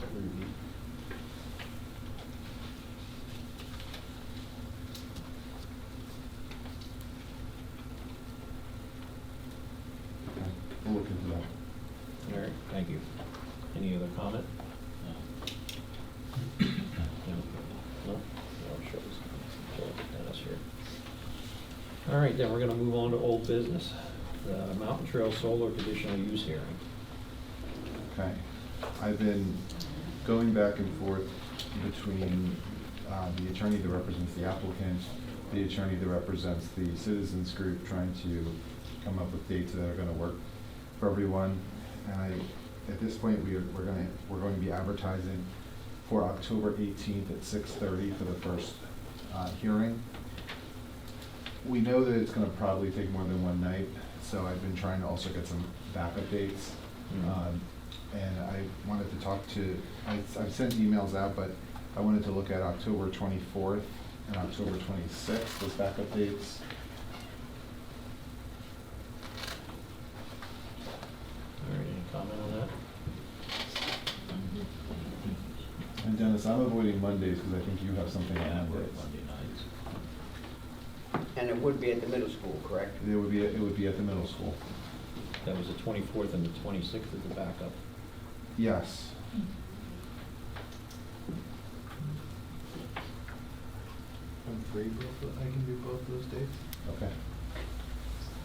Okay. We'll look into that. All right, thank you. Any other comment? No? No? No, sure. Dennis here. All right, then we're gonna move on to old business. The Mountain Trail Solar Conditional Use Hearing. Okay. I've been going back and forth between the attorney that represents the applicant, the attorney that represents the citizens group, trying to come up with dates that are gonna work for everyone. And at this point, we're going to be advertising for October 18th at 6:30 for the first hearing. We know that it's going to probably take more than one night, so I've been trying to also get some backup dates. And I wanted to talk to, I've sent emails out, but I wanted to look at October 24th and October 26th as backup dates. All right, any comment on that? And Dennis, I'm avoiding Mondays because I think you have something on Mondays. Monday nights. And it would be at the middle school, correct? It would be at the middle school. That was the 24th and the 26th as the backup. Yes. I'm free both, I can do both those dates. Okay.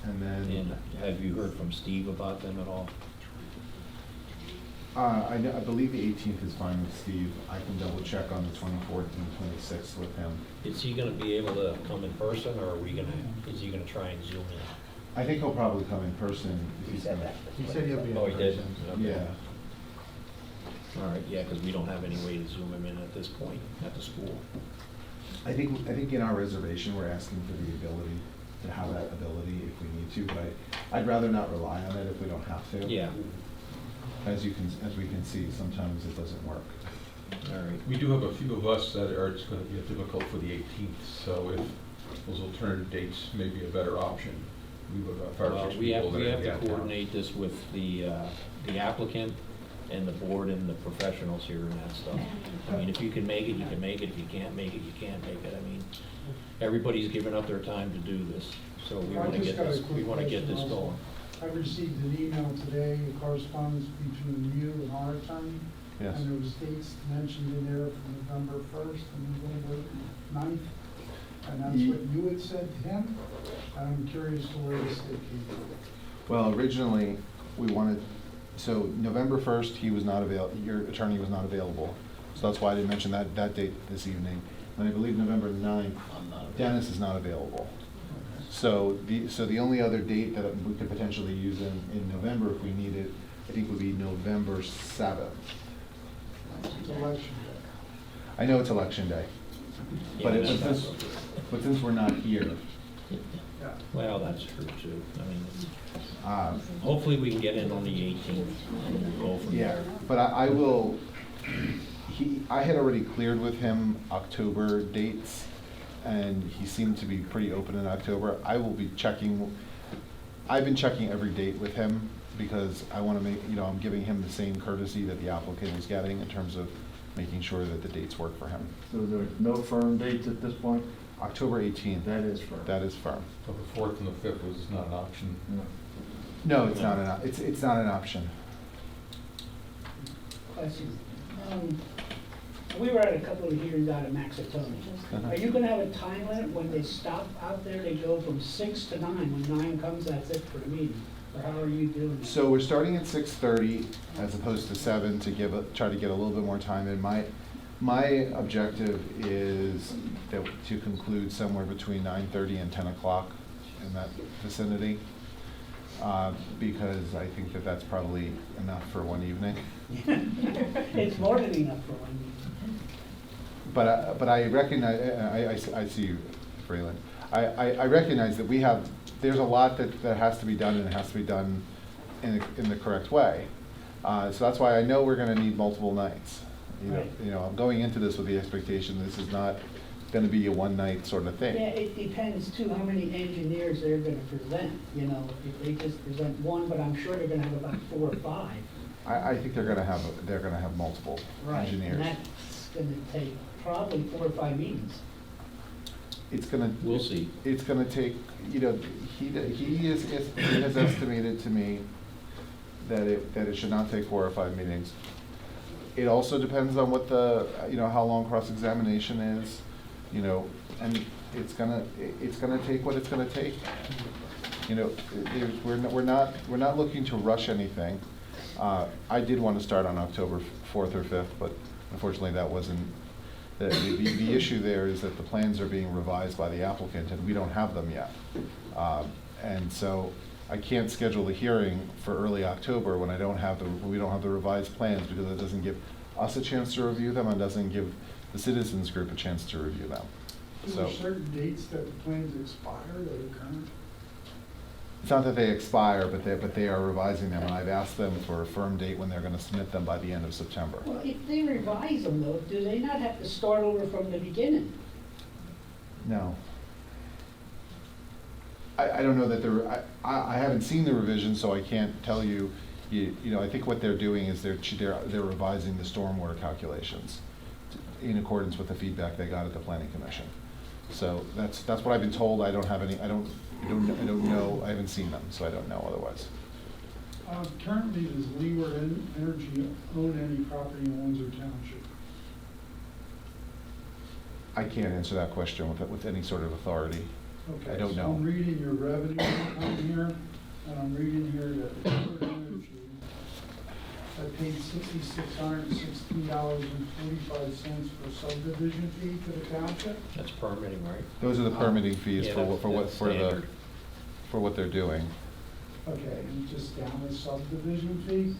And then. And have you heard from Steve about them at all? I believe the 18th is fine with Steve. I can double check on the 24th and 26th with him. Is he gonna be able to come in person, or is he gonna try and Zoom in? I think he'll probably come in person. if he's gonna- He said he'll be in Oh, he did? person. Okay. Yeah. All right, yeah, because we don't have any way to Zoom him in at this point at the school. I think in our reservation, we're asking for the ability to have that ability if we need to, but I'd rather not rely on it if we don't have to. Yeah, As we can see, sometimes it doesn't work. all right. We do have a few of us that are, it's gonna be difficult for the 18th, so if those alternative dates may be a better option, we would, five or six We have people that are to out of town. coordinate this with the applicant and the board and the professionals here and that stuff. I mean, if you can make it, you can make it. If you can't make it, you can't make it. I mean, everybody's given up their time to do this, so we want to get this, we want to get this going. I received an email today, a correspondence between you and our attorney. Yes. And there was dates mentioned in there from November 1st and November 9th. And that's what you had said to him. I'm curious to where this date came from. Well, originally, we wanted, so November 1st, he was not your attorney was not available. So that's why I didn't mention that date this evening. And I believe November 9th, Dennis is not available. So the only other date that we could potentially use in November if we need it, I think would be November 7th. It's election day. I know it's election day, but Yeah, but since we're not here, well, that's true too. I mean, uh, hopefully we can get in on the 18th and go from yeah, there. but I will, I had already cleared with him October dates, and he seemed to be pretty open in October. I will be checking, I've been checking every date with him, because I want to make, I'm giving him the same courtesy that the applicant is getting in terms of making sure that the dates work for him. So there's no firm dates at this point? October 18th. That is firm. That is firm. So the 4th and the 5th was not an option. No, it's not it's not an option. Question. We were at a couple of hearings out of Maxatone. Are you gonna have a time limit when they stop out there, they go from 6 to 9? When 9 comes, that's it for the meeting? Or how are you doing that? So we're starting at 6:30 as opposed to 7 to try to get a little bit more time in. My objective is to conclude somewhere between 9:30 and 10 o'clock in that vicinity, because I think that that's probably enough for one evening. It's more than enough for one meeting. But I recognize, I see you, Braylon. I recognize that there's a lot that has to be done, and it has to be done in the correct way. So that's why I know we're gonna need multiple nights. Right. I'm going into this with the expectation this is not gonna be a one-night sort of thing. Yeah, it depends too how many engineers they're gonna present, if they just present one, but I'm sure they're gonna have about 4 or 5. I think they're gonna have multiple engineers. And that's gonna take probably 4 or 5 meetings. We'll see. It's gonna take, he has estimated to me that it should not take 4 or 5 meetings. It also depends on what how long cross-examination is, and it's gonna take what it's gonna take. We're not looking to rush anything. I did want to start on October 4th or 5th, but unfortunately that wasn't, the issue there is that the plans are being revised by the applicant and we don't have them yet. And so I can't schedule a hearing for early October when we don't have the revised plans, because it doesn't give us a chance to review them and doesn't give the citizens group a chance to review them. Are there certain dates that the plans expire that are current? It's not that they expire, but they are revising them, and I've asked them for a firm date when they're gonna submit them by the end of September. Well, if they revise them though, do they not have to start over from the beginning? No. I don't know that I haven't seen the revision, so I can't tell you. I think what they're doing is they're revising the stormwater calculations in accordance with the feedback they got at the Planning Commission. So that's what I've been told. I don't have any. I don't know. I haven't seen them, so I don't know otherwise. Currently, does Leeward Energy own any property in Windsor Township? I can't answer that question with any sort of authority. Okay, I don't so know. I'm reading your revenue on here, and I'm reading here that Leeward Energy, I paid $6,616.45 for subdivision fee to the township. That's permitting, right? Those are the permitting fees Yeah, for that's- what, that's for the, standard. for what they're doing. Okay, and just down the subdivision fee?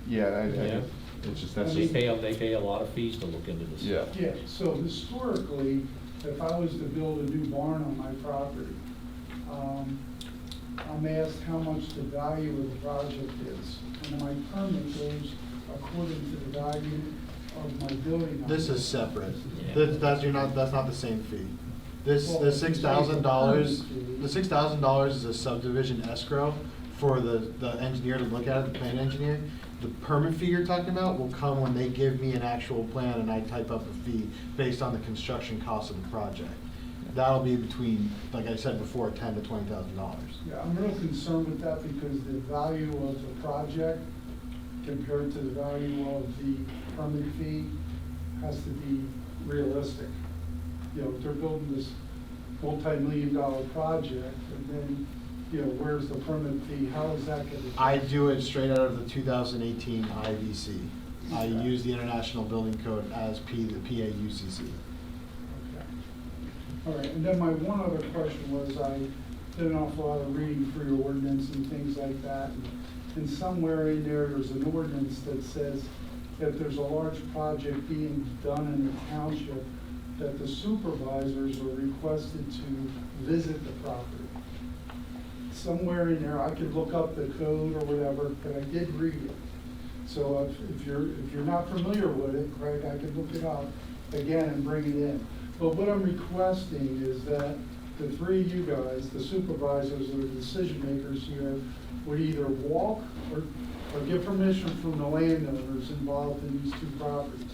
Yeah, Yeah. it's just, I that's mean- just, They pay a lot of fees to look into this. yeah. Yeah, so historically, if I was to build a new barn on my property, I'm asked how much the value of the project is. And my permit goes according to the value of my building. This is separate. Yeah. That's not the same fee. This, Well, the $6,000, permit fee. the $6,000 is a subdivision escrow for the engineer to look at it, the plan engineer. The permit fee you're talking about will come when they give me an actual plan and I type up a fee based on the construction cost of the project. That'll be between, like I said before, $10,000 to $20,000. Yeah, I'm real concerned with that because the value of the project compared to the value of the permit fee has to be realistic. You know, if they're building this multi-million-dollar project, and then, you know, where's the permit fee? How is that gonna? I do it straight out of the 2018 IVC. I Okay. use the International Building Code as the PAUCC. Okay. All right, and then my one other question was, I did an awful lot of reading for your ordinance and things like that. And somewhere in there's an ordinance that says if there's a large project being done in the township, that the supervisors are requested to visit the property. Somewhere in there, I could look up the code or whatever, but I did read it. So if you're not familiar with it, Craig, I could look it up again and bring it in. But what I'm requesting is that the three of you guys, the supervisors or the decision makers here, would either walk or get permission from the landowners involved in these two properties.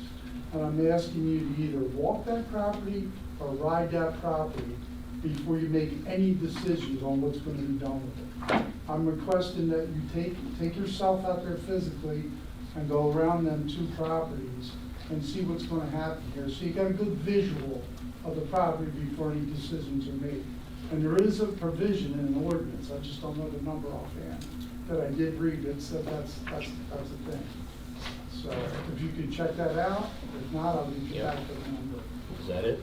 And I'm asking you to either walk that property or ride that property before you make any decisions on what's going to be done with it. I'm requesting that you take yourself out there physically and go around them two properties and see what's going to happen here. So you got a good visual of the property before any decisions are made. And there is a provision in an ordinance, I just don't know the number offhand, that I did read that said that's a thing. So if you could check that out, if not, I'll leave you back to the number. Is that it?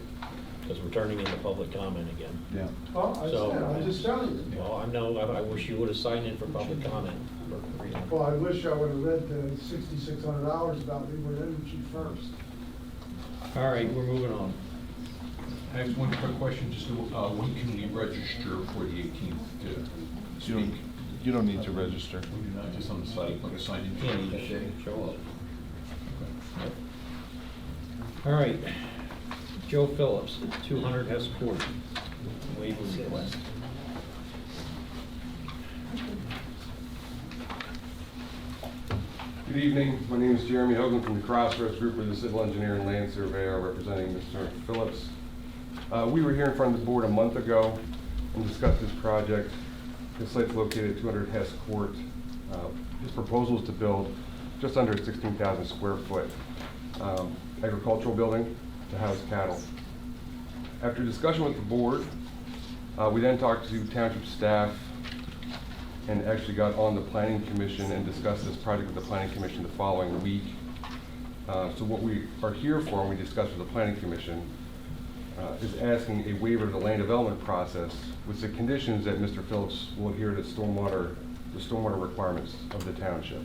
Because we're turning into public comment again. Yeah. Well, So- I'm just telling you. Well, I wish you would have signed in for public comment. Well, I wish I would have read the $6,600 about Leeward Energy first. All right, we're moving on. I have one quick question, just when can we register for the 18th to speak? You don't need to register. We do not, just on the site, like a sign-in. Yeah, you just show up. All right, Joe Phillips, 200 Hess Court, waiver request. Good evening. My name is Jeremy Hogan from the Crossroads Group, with the civil engineer and land surveyor representing Mr. Phillips. We were here in front of the board a month ago and discussed this project. This site's located at 200 Hess Court. His proposal is to build just under a 16,000 square foot agricultural building to house cattle. After discussion with the board, we then talked to township staff and actually got on the planning commission and discussed this project with the planning commission the following week. So what we are here for, and we discussed with the planning commission, is asking a waiver of the land development process with the conditions that Mr. Phillips will adhere to the stormwater requirements of the township.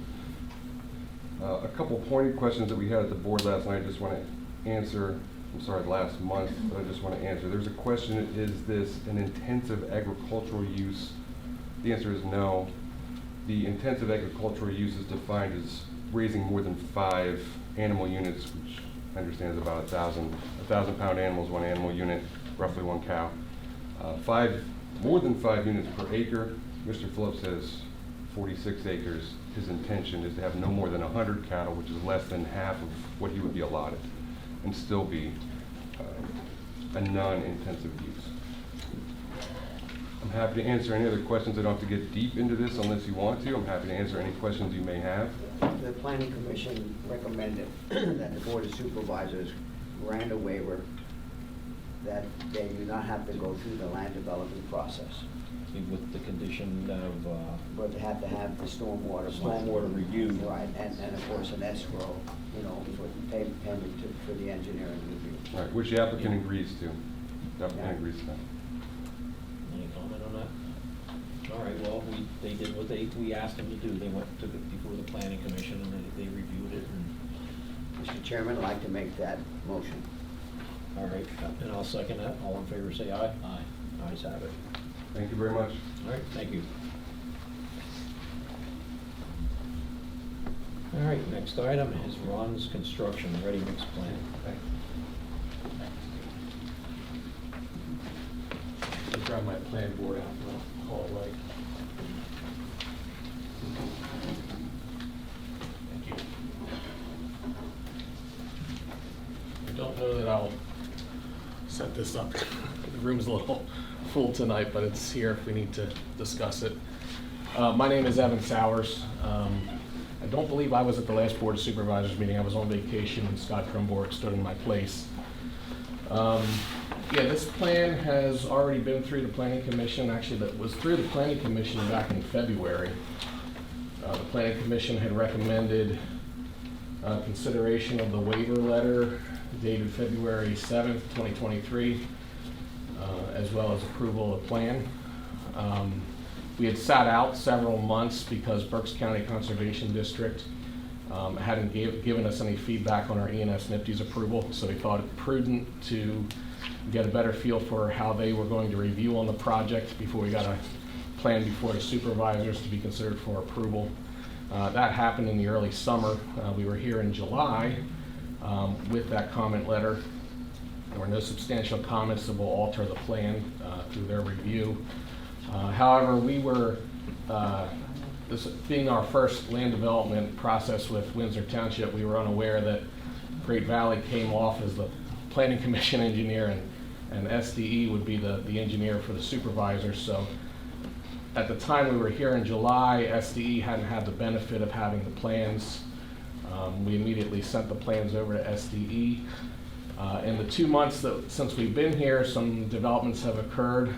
A couple pointed questions that we had at the board last night, I just want to answer. I'm sorry, last month, but I just want to answer. There's a question, is this an intensive agricultural use? The answer is no. The intensive agricultural use is defined as raising more than 5 animal units, which I understand is about 1,000 pound animals, 1 animal unit, roughly 1 cow. More than 5 units per acre. Mr. Phillips has 46 acres. His intention is to have no more than 100 cattle, which is less than half of what he would be allotted, and still be a non-intensive use. I'm happy to answer any other questions. I don't have to get deep into this unless you want to. I'm happy to answer any questions you may have. The planning commission recommended that the board of supervisors grant a waiver that they do not have to go through the land development process. With the condition of, But they have to have the stormwater. Stormwater review. Right, and of course an escrow, you know, for payment for the engineering review. Right, which the applicant agrees to. The applicant Yeah. agrees to that. any comment on that? All right, well, they did what we asked them to do. They went, took it before the planning commission, and they reviewed it, and, Mr. Chairman, I'd like to make that motion. all right, and I'll second that. All in favor, say aye. Aye. Ayes have it. Thank you very much. All right, thank you. All right, next item is Ron's construction ready-mix plan. I'll grab my plan board out and I'll call it right. Thank you. I don't know that I'll set this up. The room's a little full tonight, but it's here if we need to discuss it. My name is Evan Sowers. I don't believe I was at the last Board of Supervisors meeting. I was on vacation and Scott Kronborg stood in my place. Yeah, this plan has already been through the Planning Commission. Actually, that was through the Planning Commission back in February. The Planning Commission had recommended consideration of the waiver letter dated February 7th, 2023, as well as approval of the plan. We had sat out several months because Berks County Conservation District hadn't given us any feedback on our E&S NIPD's approval, so we thought it prudent to get a better feel for how they were going to review on the project before we got a plan before the supervisors to be considered for approval. That happened in the early summer. We were here in July with that comment letter. There were no substantial comments that will alter the plan through their review. However, we were, this being our first land development process with Windsor Township, we were unaware that Great Valley came off as the Planning Commission engineer and SDE would be the engineer for the supervisors. So at the time we were here in July, SDE hadn't had the benefit of having the plans. We immediately sent the plans over to SDE. In the 2 months since we've been here, some developments have occurred.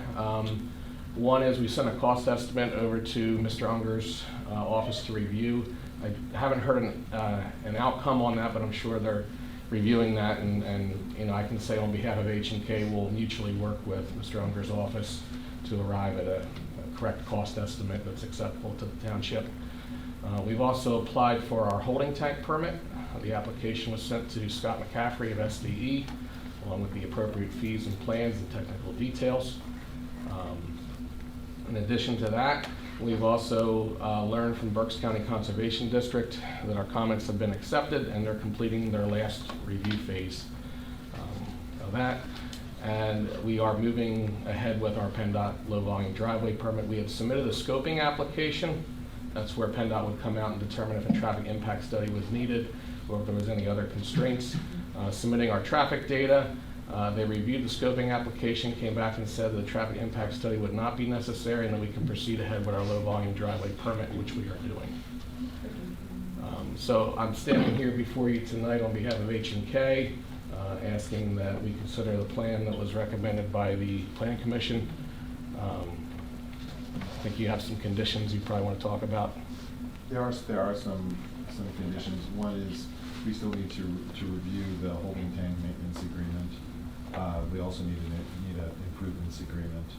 One is we sent a cost estimate over to Mr. Unger's office to review. I haven't heard an outcome on that, but I'm sure they're reviewing that, and you know, I can say on behalf of H&K, we'll mutually work with Mr. Unger's office to arrive at a correct cost estimate that's acceptable to the township. We've also applied for our holding tank permit. The application was sent to Scott McCaffrey of SDE, along with the appropriate fees and plans and technical details. In addition to that, we've also learned from Berks County Conservation District that our comments have been accepted and they're completing their last review phase of that. And we are moving ahead with our PennDOT low volume driveway permit. We have submitted a scoping application. That's where PennDOT would come out and determine if a traffic impact study was needed or if there was any other constraints. Submitting our traffic data. They reviewed the scoping application, came back and said that the traffic impact study would not be necessary and that we can proceed ahead with our low volume driveway permit, which we are doing. So I'm standing here before you tonight on behalf of H&K, asking that we consider the plan that was recommended by the Planning Commission. I think you have some conditions you probably want to talk about. There are some conditions. One is we still need to review the holding tank maintenance agreement. We also need an improvements agreement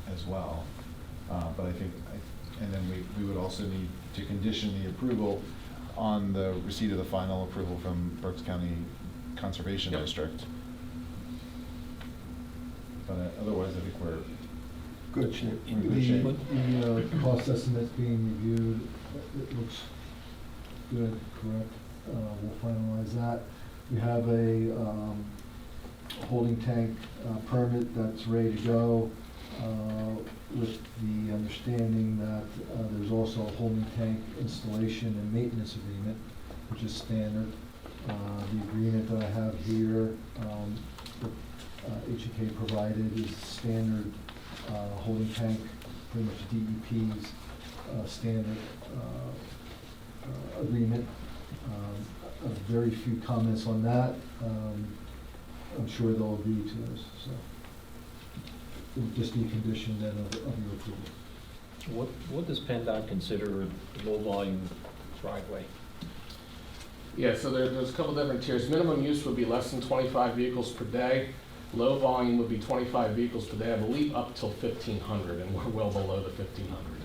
as well. But I think, and then we would also need to condition the approval on the receipt of the final approval from Berks County Conservation District. But otherwise, I think we're Good shape. In good shape. The cost estimate's being reviewed. It looks good, correct? We'll finalize that. We have a holding tank permit that's ready to go with the understanding that there's also a holding tank installation and maintenance agreement, which is standard. The agreement that I have here, that H&K provided is standard holding tank, pretty much DEP's standard agreement. Very few comments on that. I'm sure they'll agree to this, so it would just be a condition then of your approval. What does PennDOT consider a low-volume driveway? Yeah, so there's a couple different tiers. Minimum use would be less than 25 vehicles per day. Low volume would be 25 vehicles per day, I believe up till 1,500, and we're well below the 1,500.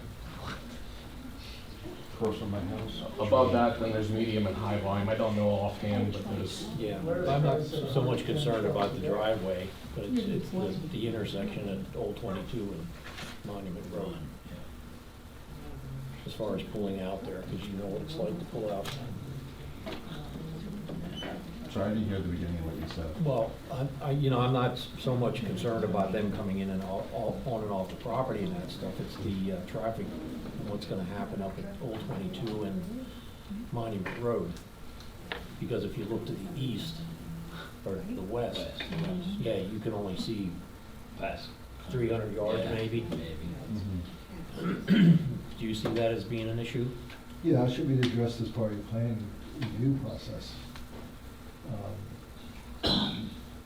Of course, on my house. Above that, then there's medium and high volume. I don't know offhand, but there's, Yeah, I'm not so much concerned about the driveway, but it's the intersection at Old 22 and Monument Road. As far as pulling out there, because you know what it's like to pull out. Sorry, I didn't hear the beginning of what you said. Well, I'm not so much concerned about them coming in and on and off the property and that stuff. It's the traffic and what's gonna happen up at Old 22 and Monument Road. Because if you look to the east, or the west, yeah, you can only see past 300 yards maybe. Mm-hmm. Do you see that as being an issue? Yeah, that should be addressed as part of your planning review process.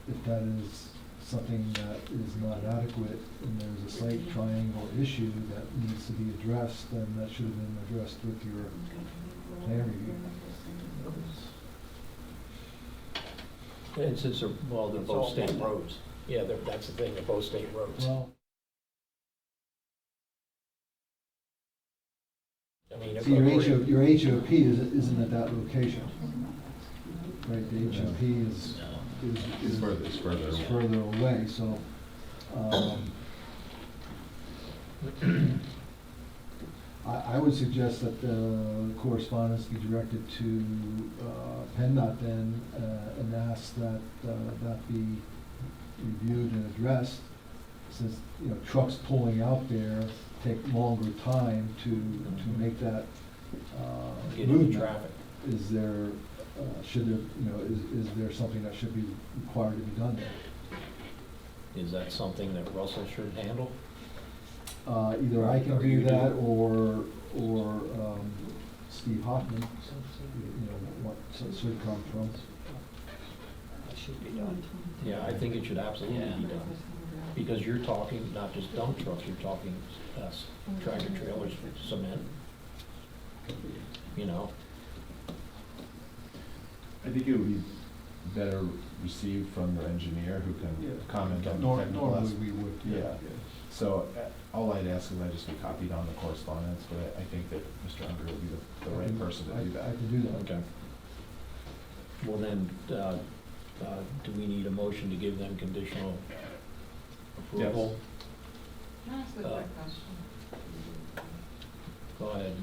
If that is something that is not adequate and there's a slight triangle issue that needs to be addressed, then that should have been addressed with your plan review. And since they're both state roads. Yeah, that's the thing, they're both state roads. Well, I mean, see, your HOP isn't at that location. Right, the HOP is further away, so, I would suggest that the correspondence be directed to PennDOT then, and ask that that be reviewed and addressed, since, trucks pulling out there take longer time to make that Get into movement. traffic. Is there, should there, is there something that should be required to be done there? Is that something that Russell should handle? Either I can do that or Steve Hoffman, what should come from. That should be done. Yeah, I think it should absolutely be done. Because you're talking not just dump trucks, you're talking tractor trailers for cement. I think it would be better received from your engineer who can comment on the technical Normally aspect. we would. Yeah. So all I'd ask is I just be copied on the correspondence, but I think that Mr. Unger would be the right person to do that. I can do that. Okay. Well then, do we need a motion to give them conditional approval? Can I ask a quick question? Go ahead.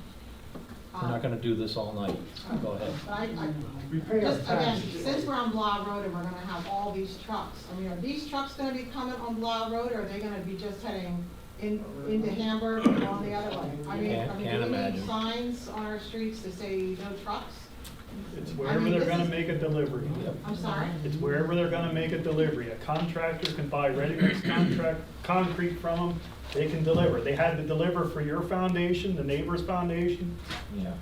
We're not gonna do this all night. Go ahead. We pay our Just again, taxes. since we're on Blah Road and we're gonna have all these trucks, are these trucks gonna be coming on Blah Road, or are they gonna be just heading into Hamburg and on the other way? Can't do we imagine. need signs on our streets to say no trucks? It's wherever they're gonna make a delivery. I'm sorry? It's wherever they're gonna make a delivery. A contractor can buy ready-mix concrete from them, they can deliver. They had to deliver for your foundation, the neighbor's foundation, Yeah.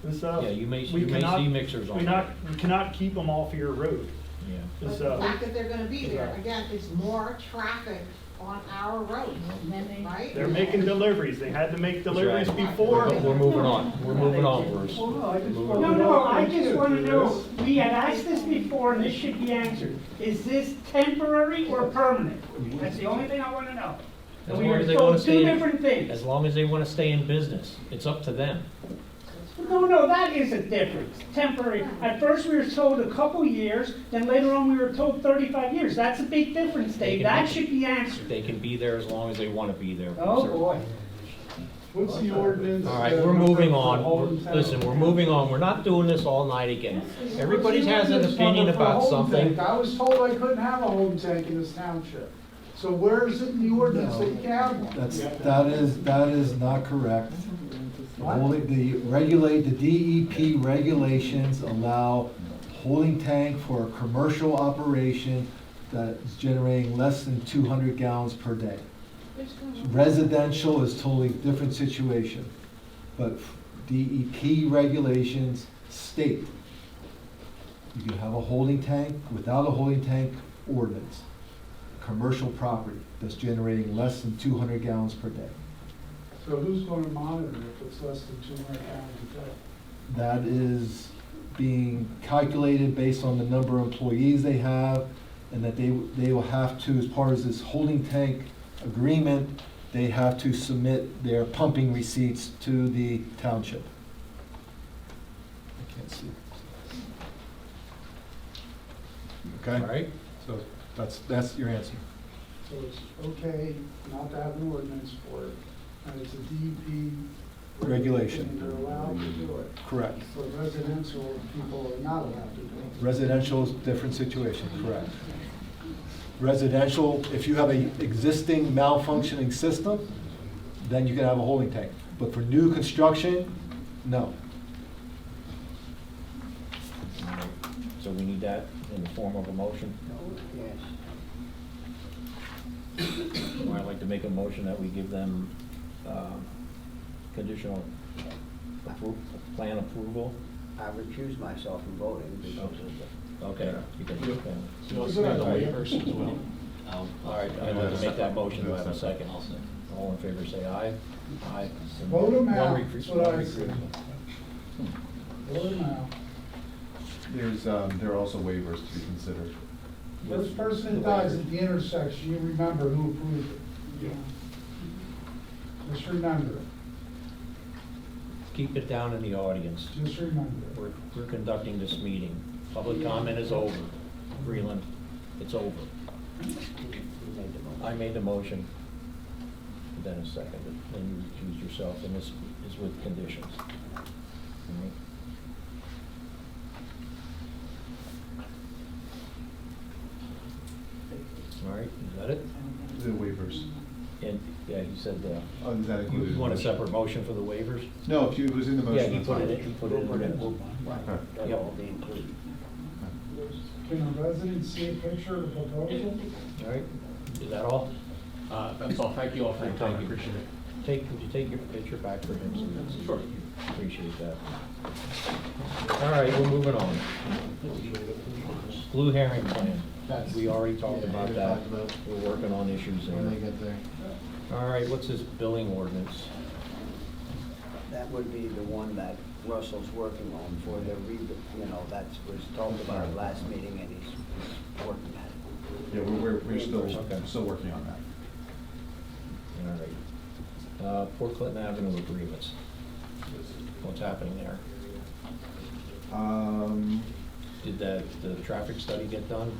and stuff. Yeah, you may We cannot- see mixers on We there. cannot keep them off of your road. Yeah. But the fact that they're gonna be there, again, is more traffic on our roads, right? They're making deliveries. They had to make deliveries Exactly. before. We're moving on. We're moving on, Bruce. No, I just want to know, we had asked this before and this should be answered. Is this temporary or permanent? That's the only thing I want to know. As We long were as they told wanna two stay, different things. as long as they wanna stay in business, it's up to them. No, that is a difference. Temporary. At first we were told a couple years, then later on we were told 35 years. That's a big difference, Dave. That should be answered. They can be there as long as they wanna be there. Oh, sir. boy. What's the ordinance? All right, we're moving on. Listen, we're moving on. We're not doing this all night again. Everybody has an opinion about something. I was told I couldn't have a home tank in this township. So where is it in the ordinance that you can have one? That is not correct. The DEP regulations allow holding tank for a commercial operation that is generating less than 200 gallons per day. Residential is totally different situation, but DEP regulations state you can have a holding tank without a holding tank ordinance. Commercial property that's generating less than 200 gallons per day. So who's going to monitor if it's less than 200 gallons a day? That is being calculated based on the number of employees they have, and that they will have to, as part of this holding tank agreement, they have to submit their pumping receipts to the township. I can't see. Okay? All right? So that's your answer. So it's okay not to have an ordinance for it, and it's a DEP Regulation. and they're allowed to do it. Correct. But residential people are not allowed to do it. Residential is a different situation, correct. Residential, if you have an existing malfunctioning system, then you can have a holding tank. But for new construction, no. All right. So we need that in the form of a motion. Yes. Or I'd like to make a motion that we give them conditional plan approval. I recuse myself from voting because Okay. You can- You also need the waivers as well. All right, I'd like to make that motion. Do I have a second? All in favor, say aye. Aye. Vote 'em One out, recruit- that's what one I recruit. said. Vote them out. There are also waivers to be considered. First person that dies at the intersection, you remember who approved it. Just remember it. Keep it down in the audience. Just remember it. We're conducting this meeting. Public comment is over. Freeland, it's over. I made the motion. Dennis seconded. Then you recused yourself, and this is with conditions. All right. All right, is that it? The waivers. And, yeah, he said, Oh, is that included? you in want a the motion? separate motion for the waivers? No, if it was in the motion. Yeah, he that's put fine. it in, he put it in. That'll Yep. all be included. Can a resident see a picture of the proposal? All right, is that all? That's all. Thank you all for your time. I Thank you. appreciate it. Could you take your picture back for him? Sure. Appreciate that. All right, we're moving on. Blue herring plan. We already talked about that. We're working on issues there. When they get there. All right, what's this billing ordinance? That would be the one that Russell's working on for the that was talked about at last meeting, and he's working at it. Yeah, we're still Okay. working on that. All right. Port Clinton Avenue agreements. What's happening there? Did the traffic study get done?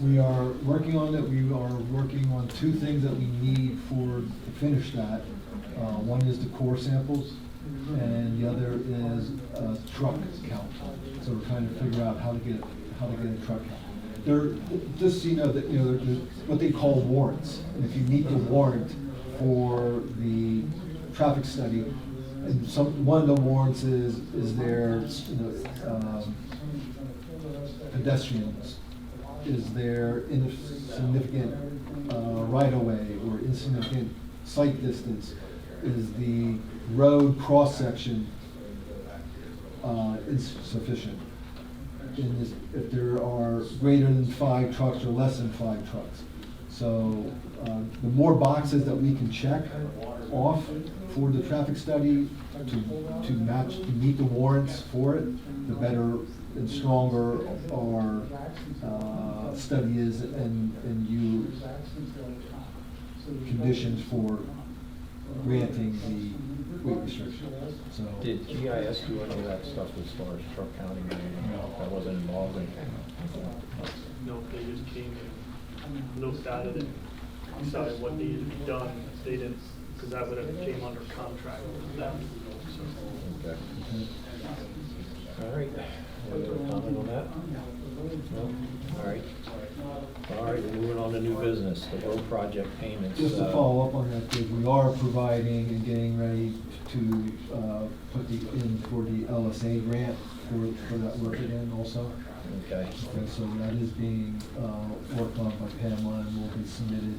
We are working on it. We are working on two things that we need to finish that. One is the core samples, and the other is truck count. So we're trying to figure out how to get a truck count. Just so you know that there's what they call warrants, and if you meet the warrant for the traffic study, and one of the warrants is there pedestrians. Is there insignificant right-of-way or insignificant sight distance? Is the road cross-section insufficient? If there are greater than 5 trucks or less than 5 trucks. So the more boxes that we can check off for the traffic study to meet the warrants for it, the better and stronger our study is and you conditions for granting the weight restriction. So Did GIS do any of that stuff as far as truck counting? That wasn't involved in? No, they just came and looked at it and decided what needed to be done. They didn't, because that would have came under contract with them. So. Okay. All right. Any other comment on that? No? All right. All right, we're moving on to new business, the road project payments. just to follow up on that, Dave, we are providing and getting ready to put in for the LSA grant for that work again also. Okay. So that is being worked on by Pamela and will be submitted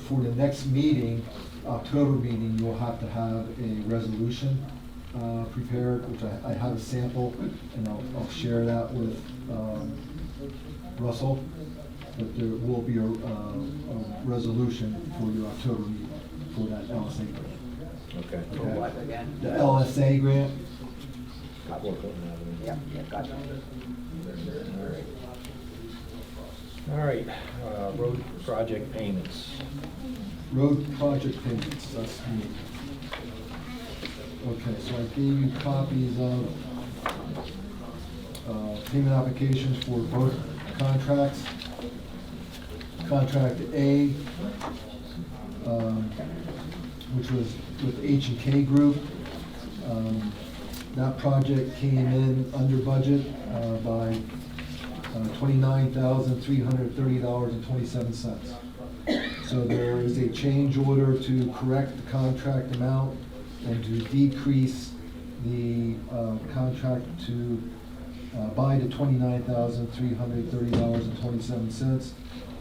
for the next meeting, October meeting, you'll have to have a resolution prepared, which I have a sample, and I'll share that with Russell. But there will be a resolution for your October meeting for that LSA grant. Okay. For what again? The LSA grant. Yep, yeah, gotcha. All right, road project payments. Road project payments, that's me. Okay, so I gave you copies of payment applications for both contracts. Contract A, which was with H&K Group. That project came in under budget by $29,330.27. So there is a change order to correct the contract amount and to decrease the contract to by the $29,330.27.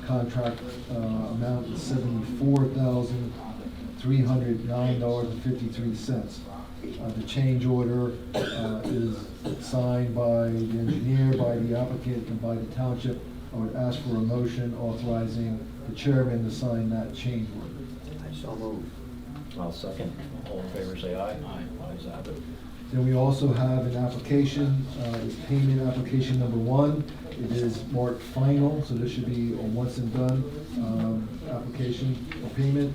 Contract amount is $74,309.53. The change order is signed by the engineer, by the applicant, and by the township. I would ask for a motion authorizing the chairman to sign that change order. I so move. I'll second. All in favor, say aye. Aye. Ayes have it. Then we also have an application, it's payment application number 1. It is marked final, so this should be a once and done application or payment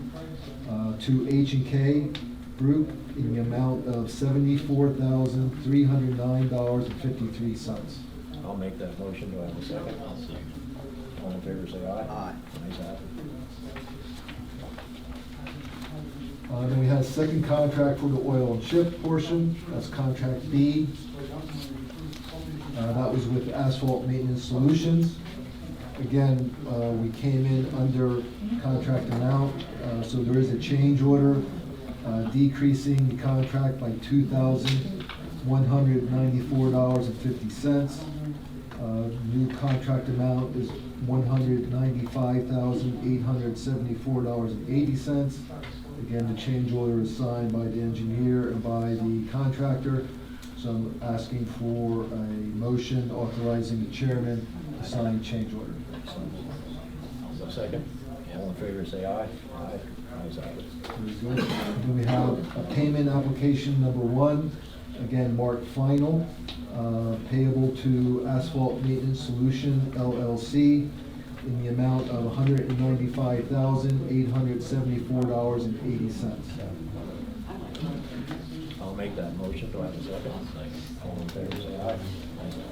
to H&K Group in the amount of $74,309.53. I'll make that motion. Do I have a second? I'll second. All in favor, say aye. Aye. Ayes have it. Then we had a second contract for the oil and chip portion, that's contract B. That was with Asphalt Maintenance Solutions. Again, we came in under contract amount, so there is a change order decreasing the contract by $2,194.50. New contract amount is $195,874.80. Again, the change order is signed by the engineer and by the contractor. So I'm asking for a motion authorizing the chairman to sign the change order. A second. All in favor, say aye. Aye. Ayes have it. Then we have a payment application number 1, again marked final, payable to Asphalt Maintenance Solution LLC in the amount of $195,874.80. I'll make that motion. Do I have a second? All in favor, say aye. Ayes have it.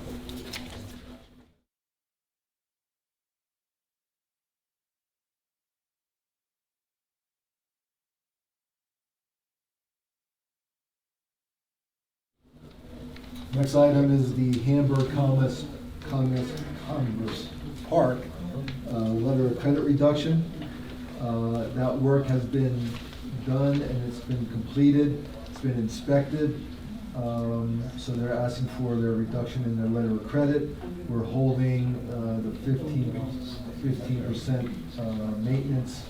Next item is the Hamburg Commerce Park letter of credit reduction. That work has been done and it's been completed. It's been inspected. So they're asking for their reduction in their letter of credit. We're holding the 15% maintenance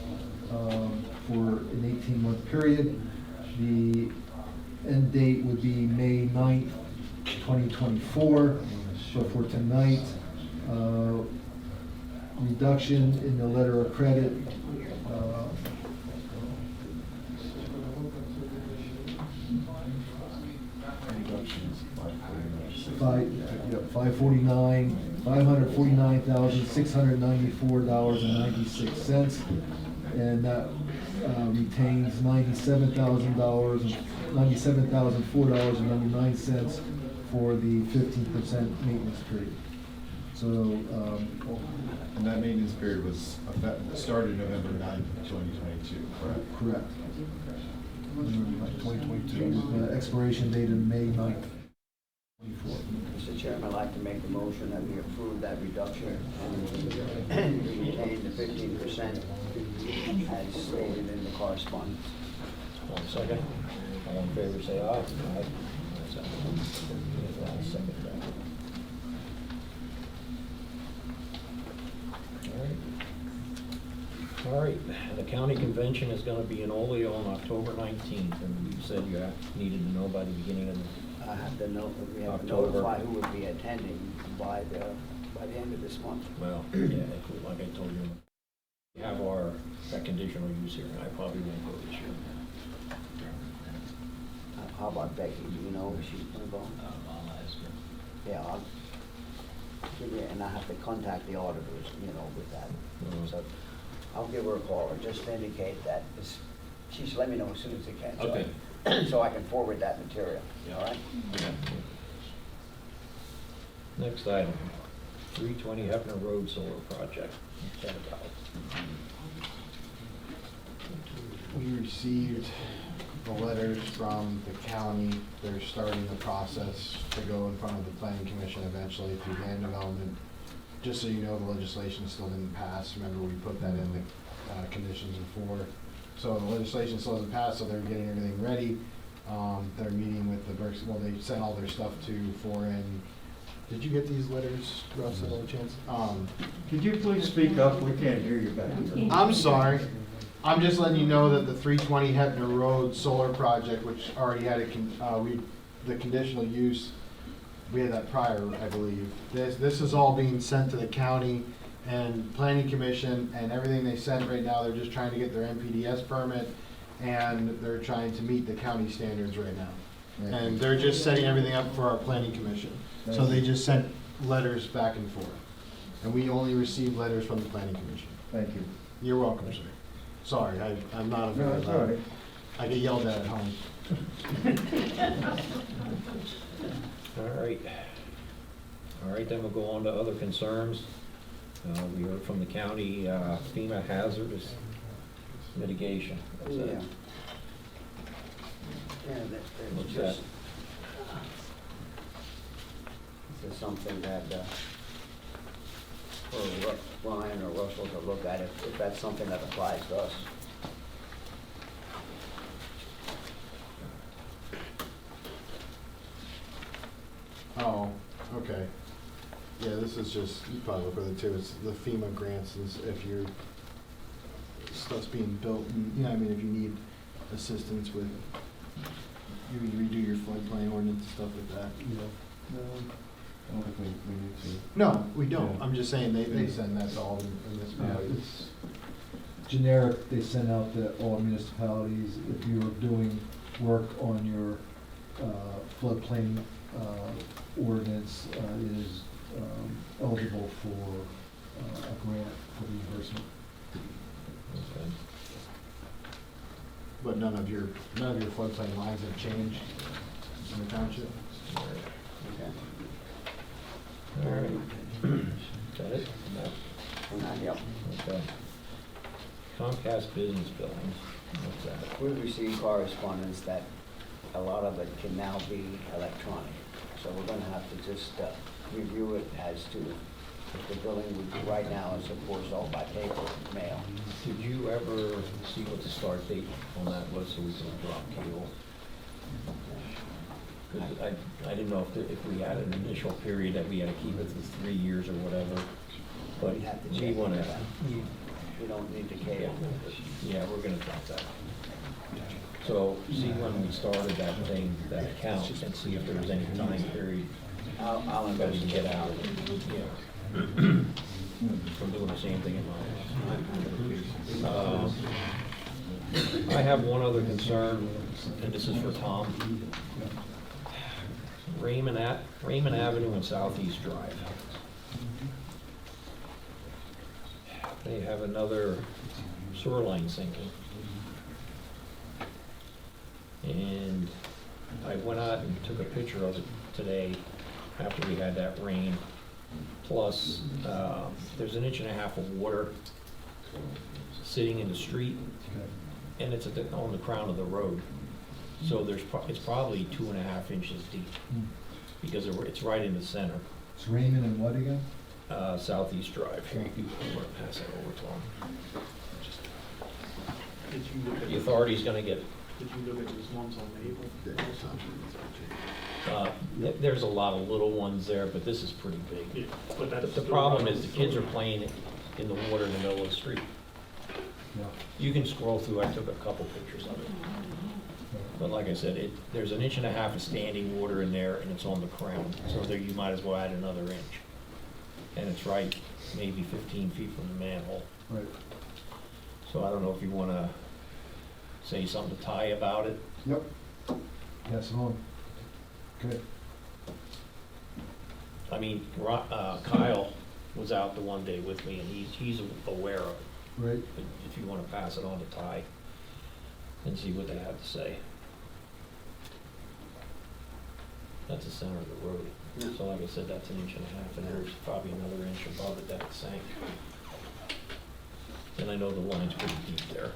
for an 18-month period. The end date would be May 9th, 2024. So for tonight, reduction in the letter of credit, $549,694.96, and that retains $97,004.99 for the 15% maintenance period. So, and that maintenance period was started November 9th, 2022, correct? Correct. 2022, with expiration date of May 9th. Mr. Chairman, I'd like to make the motion that we approve that reduction and retain the 15% as stated in the correspondence. One second. All in favor, say aye. Aye. Ayes have it. I'll second that. All right. All right, the county convention is gonna be in Ole on October 19th, and you said you needed to know by the beginning of the, I have to know, we have to October. notify who would be attending by the end of this month. well, yeah, like I told you, we have that conditional use hearing. I probably won't go this year. How about Becky, do you know if she's gonna go? I'll ask her. Yeah, I'll give you, and I have to contact the auditors, with that. Mhm. So I'll give her a call and just indicate that she's let me know as soon as they can. So Okay. so I can forward that material, all right? Yeah. Next item, 320 Hefner Road Solar Project. We received the letters from the county. They're starting the process to go in front of the planning commission eventually through land development. Just so you know, the legislation still didn't pass. Remember, we put that in the conditions before. So the legislation still hasn't passed, so they're getting everything ready. They're meeting with the Berks, well, they sent all their stuff to foreign. Did you get these letters, Russ, at all chance? Could you please speak up? We can't hear you back there. I'm sorry. I'm just letting you know that the 320 Hetner Road solar project, which already had the conditional use, we had that prior, I believe. This is all being sent to the county and planning commission, and everything they sent right now, they're just trying to get their NPDS permit, and they're trying to meet the county standards right now. And they're just setting everything up for our planning commission. So they just sent letters back and forth. And we only received letters from the planning commission. Thank you. You're welcome, sir. Sorry, I'm not a No, very that's all right. I get yelled at home. All right. All right, then we'll go on to other concerns. We heard from the county FEMA hazardous mitigation. That's it. Yeah. Yeah, What's that's that? just, this is something that, for Ryan or Russell to look at, if that's something that applies to us. Oh, okay. Yeah, this is just, you probably look with it too, it's the FEMA grants is if your stuff's being built, and, I mean, if you need assistance with, you redo your floodplain ordinance and stuff like that. I don't think we need to. No, we don't. Yeah. I'm just saying, they send that to all the municipalities. It's generic, they send out to all municipalities. If you're doing work on your floodplain ordinance, it is eligible for a grant for reimbursement. Okay. But none of your floodplain lines have changed in the township? Okay. All right. Is that it? No. Yep. Okay. Comcast business billings. What's that? We received correspondence that a lot of it can now be electronic. So we're gonna have to just review it as to if the billing we do right now is of course all by paper, mail. Did you ever see what the start date on that was so we can drop cable? 'Cause I didn't know if we had an initial period that we had to keep it for 3 years or whatever, but We have to we check want into to. that. We don't need the cable. Yeah, we're gonna drop that. So see when we started that thing, that account, and see if there was any time period I'll that we can investigate get out. Yeah. From doing the same thing in my house. I have one other concern, and this is for Tom. Raymond Avenue and Southeast Drive. They have another sewer line sinking. And I went out and took a picture of it today after we had that rain. Plus, there's 1.5 inches of water sitting in the street, and it's on the crown of the road. So it's probably 2.5 inches deep, because it's right in the center. It's Raymond and what again? Southeast Drive. Here, you want to pass that over to him. Did you look at? The authority's gonna get, Did you look at those ones on Maple? there's a lot of little ones there, but this is pretty big. Yeah, but that's The problem is the kids are playing in the water in the middle of the street. Yeah. You can scroll through, I took a couple pictures of it. But like I said, there's 1.5 inches of standing water in there, and it's on the crown, so there you might as well add another inch. And it's right, maybe 15 feet from the manhole. Right. So I don't know if you wanna say something to Ty about it. Yep. Pass it on. Okay. I mean, Kyle was out the one day with me, and he's aware of it. Right. But if you wanna pass it on to Ty and see what they have to say. That's the center of the road. So like I said, that's 1.5 inches, and there's probably another inch above it that it sank. And I know the line's pretty deep there.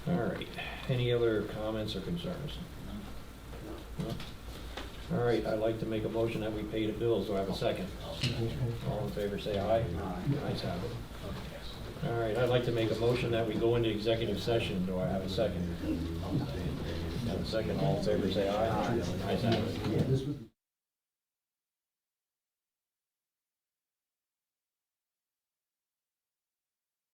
All right, any other comments or concerns? No? All right, I'd like to make a motion that we pay the bills. Do I have a second? All in favor, say aye. Ayes have it. All right, I'd like to make a motion that we go into executive session. Do I have a second? Have a second, all in favor, say aye. Ayes have it. This was.